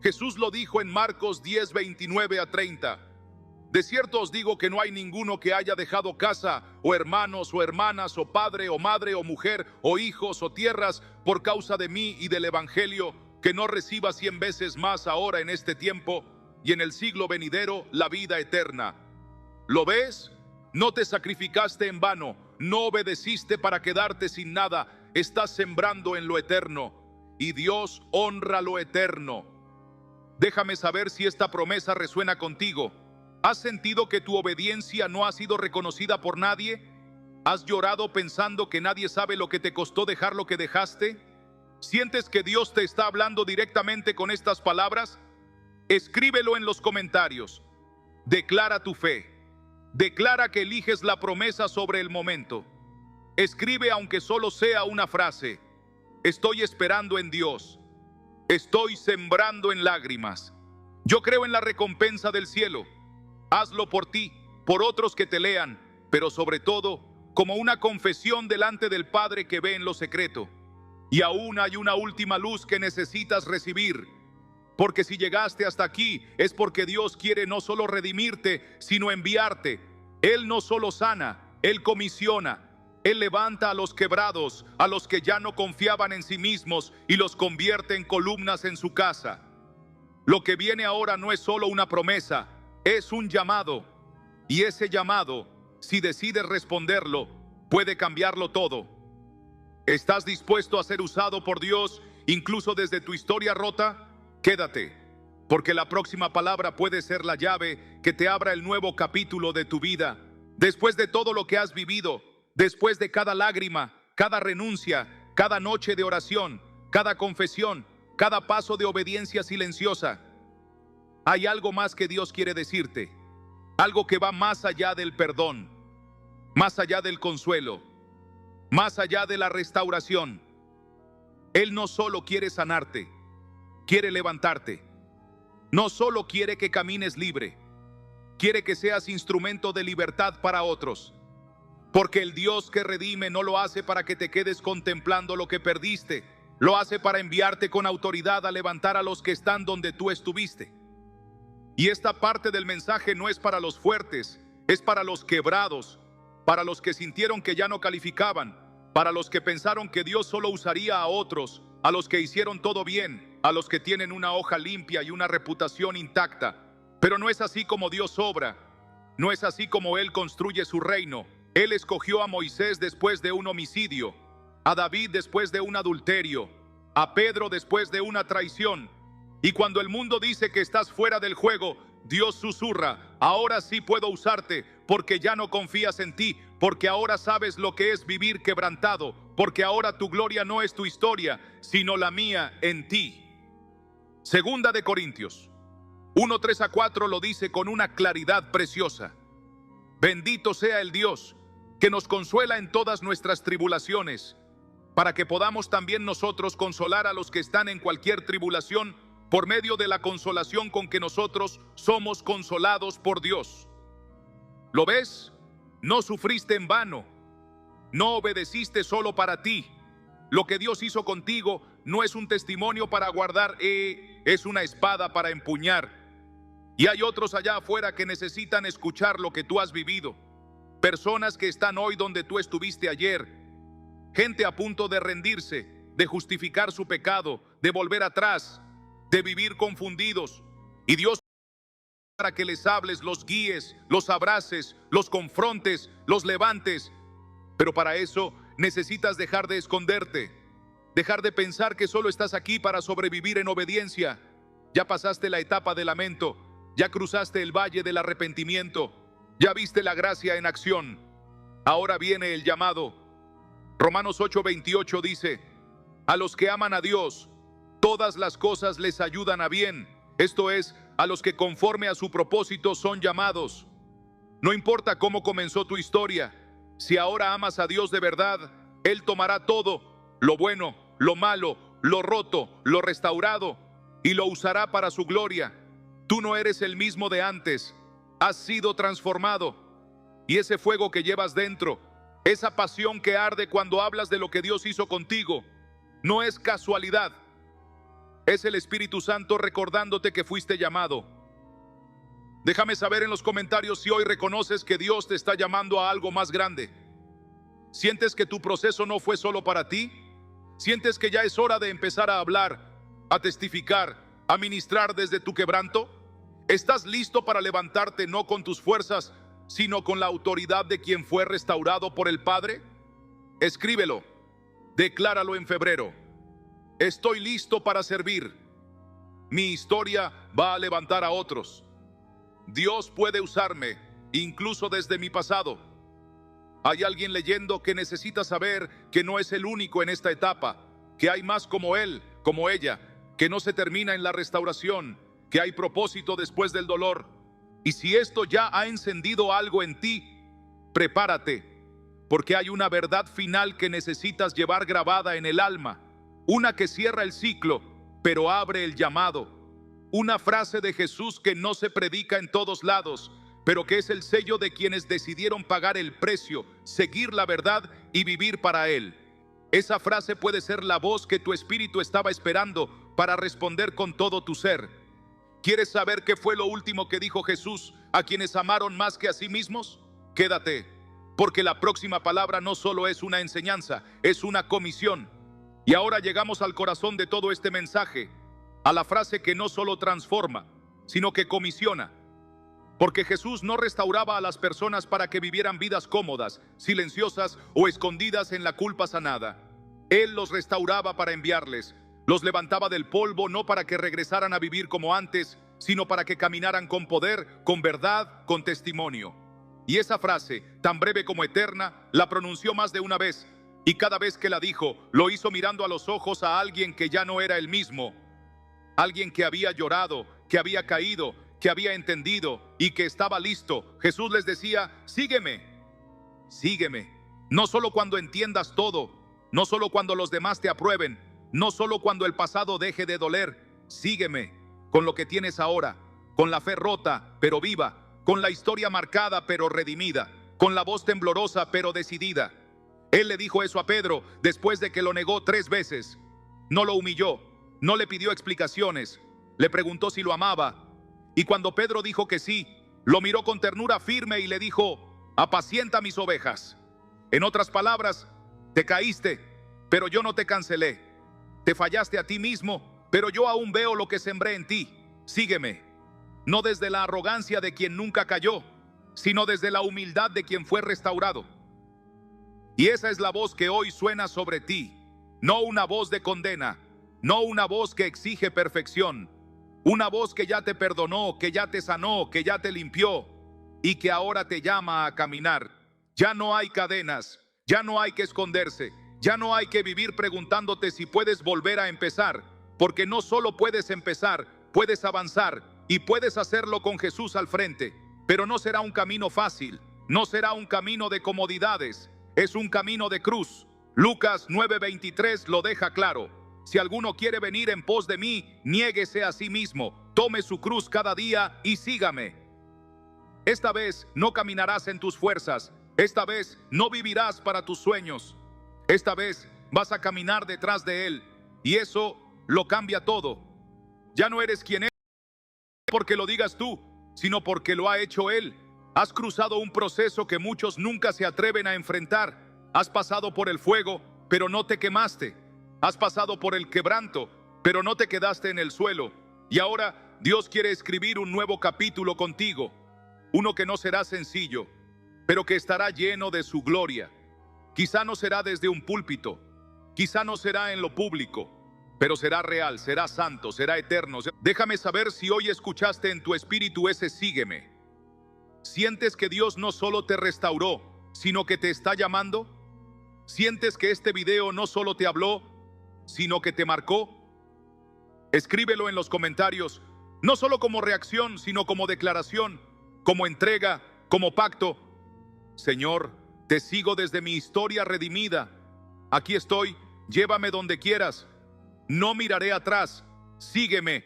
Jesús lo dijo en Marcos 10, 29 a 30. De cierto os digo que no hay ninguno que haya dejado casa, o hermanos, o hermanas, o padre, o madre, o mujer, o hijos, o tierras, por causa de mí y del Evangelio, que no reciba 100 veces más ahora en este tiempo, y en el siglo venidero la vida eterna. ¿Lo ves? No te sacrificaste en vano, no obedeciste para quedarte sin nada, estás sembrando en lo eterno, y Dios honra lo eterno. Déjame saber si esta promesa resuena contigo. ¿Has sentido que tu obediencia no ha sido reconocida por nadie? ¿Has llorado pensando que nadie sabe lo que te costó dejar lo que dejaste? ¿Sientes que Dios te está hablando directamente con estas palabras? Escríbelo en los comentarios. Declara tu fe. Declara que eliges la promesa sobre el momento. Escribe aunque solo sea una frase. Estoy esperando en Dios. Estoy sembrando en lágrimas. Yo creo en la recompensa del cielo. Hazlo por ti, por otros que te lean, pero sobre todo como una confesión delante del Padre que ve en lo secreto. Y aún hay una última luz que necesitas recibir. Porque si llegaste hasta aquí es porque Dios quiere no solo redimirte, sino enviarte. Él no solo sana, Él comisiona. Él levanta a los quebrados, a los que ya no confiaban en sí mismos, y los convierte en columnas en su casa. Lo que viene ahora no es solo una promesa, es un llamado. Y ese llamado, si decides responderlo, puede cambiarlo todo. ¿Estás dispuesto a ser usado por Dios, incluso desde tu historia rota? Quédate, porque la próxima palabra puede ser la llave que te abra el nuevo capítulo de tu vida. Después de todo lo que has vivido, después de cada lágrima, cada renuncia, cada noche de oración, cada confesión, cada paso de obediencia silenciosa, hay algo más que Dios quiere decirte. Algo que va más allá del perdón, más allá del consuelo, más allá de la restauración. Él no solo quiere sanarte, quiere levantarte. No solo quiere que camines libre, quiere que seas instrumento de libertad para otros. Porque el Dios que redime no lo hace para que te quedes contemplando lo que perdiste, lo hace para enviarte con autoridad a levantar a los que están donde tú estuviste. Y esta parte del mensaje no es para los fuertes, es para los quebrados, para los que sintieron que ya no calificaban, para los que pensaron que Dios solo usaría a otros, a los que hicieron todo bien, a los que tienen una hoja limpia y una reputación intacta. Pero no es así como Dios obra, no es así como Él construye su reino. Él escogió a Moisés después de un homicidio, a David después de un adulterio, a Pedro después de una traición. Y cuando el mundo dice que estás fuera del juego, Dios susurra: ahora sí puedo usarte, porque ya no confías en ti, porque ahora sabes lo que es vivir quebrantado, porque ahora tu gloria no es tu historia, sino la mía en ti. Segunda de Corintios 1, 3 a 4 lo dice con una claridad preciosa. Bendito sea el Dios que nos consuela en todas nuestras tribulaciones, para que podamos también nosotros consolar a los que están en cualquier tribulación, por medio de la consolación con que nosotros somos consolados por Dios. ¿Lo ves? No sufriste en vano, no obedeciste solo para ti. Lo que Dios hizo contigo no es un testimonio para guardar, es una espada para empuñar. Y hay otros allá afuera que necesitan escuchar lo que tú has vivido. Personas que están hoy donde tú estuviste ayer. Gente a punto de rendirse, de justificar su pecado, de volver atrás, de vivir confundidos. Y Dios, para que les hables, los guíes, los abraces, los confrontes, los levantes. Pero para eso necesitas dejar de esconderte, dejar de pensar que solo estás aquí para sobrevivir en obediencia. Ya pasaste la etapa de lamento, ya cruzaste el valle del arrepentimiento, ya viste la gracia en acción. Ahora viene el llamado. Romanos 8:28 dice: a los que aman a Dios, todas las cosas les ayudan a bien. Esto es, a los que conforme a su propósito son llamados. No importa cómo comenzó tu historia, si ahora amas a Dios de verdad, Él tomará todo, lo bueno, lo malo, lo roto, lo restaurado, y lo usará para su gloria. Tú no eres el mismo de antes, has sido transformado. Y ese fuego que llevas dentro, esa pasión que arde cuando hablas de lo que Dios hizo contigo, no es casualidad. Es el Espíritu Santo recordándote que fuiste llamado. Déjame saber en los comentarios si hoy reconoces que Dios te está llamando a algo más grande. ¿Sientes que tu proceso no fue solo para ti? ¿Sientes que ya es hora de empezar a hablar, a testificar, a ministrar desde tu quebranto? ¿Estás listo para levantarte no con tus fuerzas, sino con la autoridad de quien fue restaurado por el Padre? Escríbelo, decláralo en febrero. Estoy listo para servir. Mi historia va a levantar a otros. Dios puede usarme, incluso desde mi pasado. Hay alguien leyendo que necesita saber que no es el único en esta etapa, que hay más como él, como ella, que no se termina en la restauración, que hay propósito después del dolor. Y si esto ya ha encendido algo en ti, prepárate, porque hay una verdad final que necesitas llevar grabada en el alma, una que cierra el ciclo, pero abre el llamado. Una frase de Jesús que no se predica en todos lados, pero que es el sello de quienes decidieron pagar el precio, seguir la verdad y vivir para Él. Esa frase puede ser la voz que tu espíritu estaba esperando para responder con todo tu ser. ¿Quieres saber qué fue lo último que dijo Jesús a quienes amaron más que a sí mismos? Quédate, porque la próxima palabra no solo es una enseñanza, es una comisión. Y ahora llegamos al corazón de todo este mensaje, a la frase que no solo transforma, sino que comisiona. Porque Jesús no restauraba a las personas para que vivieran vidas cómodas, silenciosas o escondidas en la culpa sanada. Él los restauraba para enviarles. Los levantaba del polvo no para que regresaran a vivir como antes, sino para que caminaran con poder, con verdad, con testimonio. Y esa frase, tan breve como eterna, la pronunció más de una vez. Y cada vez que la dijo, lo hizo mirando a los ojos a alguien que ya no era el mismo. Alguien que había llorado, que había caído, que había entendido y que estaba listo. Jesús les decía, sígueme, sígueme. No solo cuando entiendas todo, no solo cuando los demás te aprueben, no solo cuando el pasado deje de doler. Sígueme con lo que tienes ahora, con la fe rota pero viva, con la historia marcada pero redimida, con la voz temblorosa pero decidida. Él le dijo eso a Pedro después de que lo negó 3 veces. No lo humilló, no le pidió explicaciones, le preguntó si lo amaba. Y cuando Pedro dijo que sí, lo miró con ternura firme y le dijo, apacienta mis ovejas. En otras palabras, te caíste, pero yo no te cancelé. Te fallaste a ti mismo, pero yo aún veo lo que sembré en ti. Sígueme. No desde la arrogancia de quien nunca cayó, sino desde la humildad de quien fue restaurado. Y esa es la voz que hoy suena sobre ti. No una voz de condena, no una voz que exige perfección. Una voz que ya te perdonó, que ya te sanó, que ya te limpió y que ahora te llama a caminar. Ya no hay cadenas, ya no hay que esconderse, ya no hay que vivir preguntándote si puedes volver a empezar, porque no solo puedes empezar, puedes avanzar y puedes hacerlo con Jesús al frente. Pero no será un camino fácil, no será un camino de comodidades, es un camino de cruz. Lucas 9:23 lo deja claro. Si alguno quiere venir en pos de mí, niéguese a sí mismo, tome su cruz cada día y sígame. Esta vez no caminarás en tus fuerzas, esta vez no vivirás para tus sueños, esta vez vas a caminar detrás de Él y eso lo cambia todo. Ya no eres quien eres porque lo digas tú, sino porque lo ha hecho Él. Has cruzado un proceso que muchos nunca se atreven a enfrentar. Has pasado por el fuego, pero no te quemaste. Has pasado por el quebranto, pero no te quedaste en el suelo. Y ahora Dios quiere escribir un nuevo capítulo contigo. Uno que no será sencillo, pero que estará lleno de su gloria. Quizá no será desde un púlpito, quizá no será en lo público, pero será real, será santo, será eterno. Déjame saber si hoy escuchaste en tu espíritu ese sígueme. ¿Sientes que Dios no solo te restauró, sino que te está llamando? ¿Sientes que este video no solo te habló, sino que te marcó? Escríbelo en los comentarios, no solo como reacción, sino como declaración, como entrega, como pacto. Señor, te sigo desde mi historia redimida. Aquí estoy, llévame donde quieras. no miraré atrás, sígueme.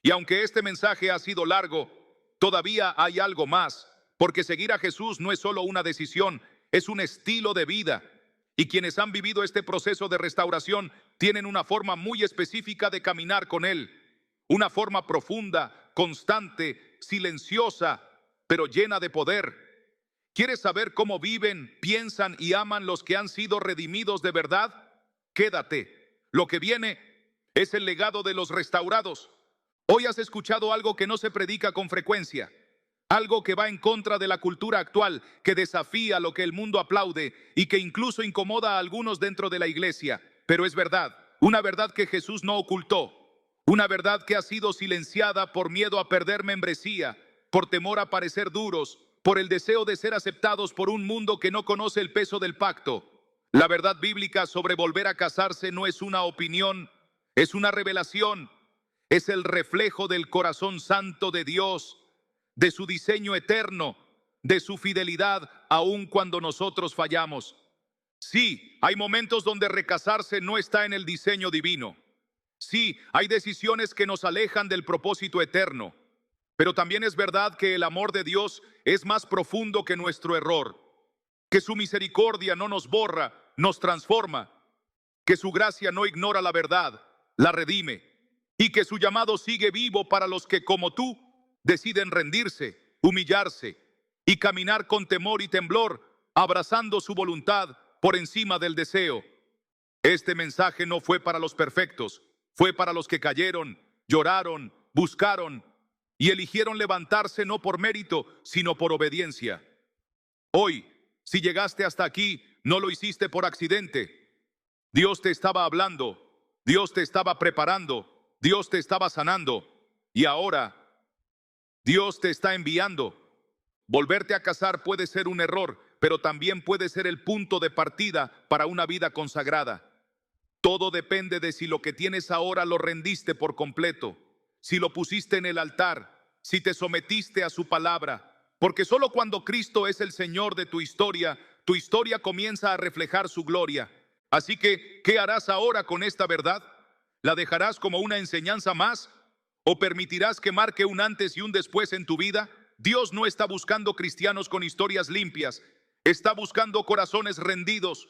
Y aunque este mensaje ha sido largo, todavía hay algo más, porque seguir a Jesús no es solo una decisión, es un estilo de vida. Y quienes han vivido este proceso de restauración tienen una forma muy específica de caminar con Él, una forma profunda, constante, silenciosa, pero llena de poder. ¿Quieres saber cómo viven, piensan y aman los que han sido redimidos de verdad? Quédate. Lo que viene es el legado de los restaurados. Hoy has escuchado algo que no se predica con frecuencia, algo que va en contra de la cultura actual, que desafía lo que el mundo aplaude y que incluso incomoda a algunos dentro de la iglesia. Pero es verdad, una verdad que Jesús no ocultó, una verdad que ha sido silenciada por miedo a perder membresía, por temor a parecer duros, por el deseo de ser aceptados por un mundo que no conoce el peso del pacto. La verdad bíblica sobre volver a casarse no es una opinión, es una revelación. Es el reflejo del corazón santo de Dios, de su diseño eterno, de su fidelidad, aun cuando nosotros fallamos. Sí, hay momentos donde recasarse no está en el diseño divino. Sí, hay decisiones que nos alejan del propósito eterno. Pero también es verdad que el amor de Dios es más profundo que nuestro error, que su misericordia no nos borra, nos transforma, que su gracia no ignora la verdad, la redime, y que su llamado sigue vivo para los que, como tú, deciden rendirse, humillarse y caminar con temor y temblor, abrazando su voluntad por encima del deseo. Este mensaje no fue para los perfectos, fue para los que cayeron, lloraron, buscaron y eligieron levantarse no por mérito, sino por obediencia. Hoy, si llegaste hasta aquí, no lo hiciste por accidente. Dios te estaba hablando, Dios te estaba preparando, Dios te estaba sanando y ahora Dios te está enviando. Volverte a casar puede ser un error, pero también puede ser el punto de partida para una vida consagrada. Todo depende de si lo que tienes ahora lo rendiste por completo, si lo pusiste en el altar, si te sometiste a su palabra, porque solo cuando Cristo es el Señor de tu historia comienza a reflejar su gloria. Así que, ¿qué harás ahora con esta verdad? ¿La dejarás como una enseñanza más? ¿O permitirás que marque un antes y un después en tu vida? Dios no está buscando cristianos con historias limpias, está buscando corazones rendidos.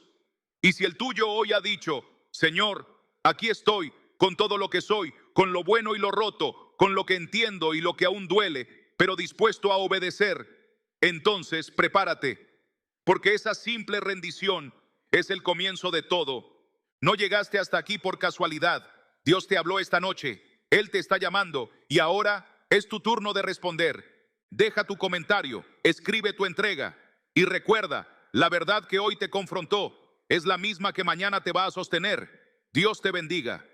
Y si el tuyo hoy ha dicho, Señor, aquí estoy, con todo lo que soy, con lo bueno y lo roto, con lo que entiendo y lo que aún duele, pero dispuesto a obedecer, entonces prepárate, porque esa simple rendición es el comienzo de todo. No llegaste hasta aquí por casualidad. Dios te habló esta noche, Él te está llamando y ahora es tu turno de responder. Deja tu comentario, escribe tu entrega y recuerda, la verdad que hoy te confrontó es la misma que mañana te va a sostener. Dios te bendiga.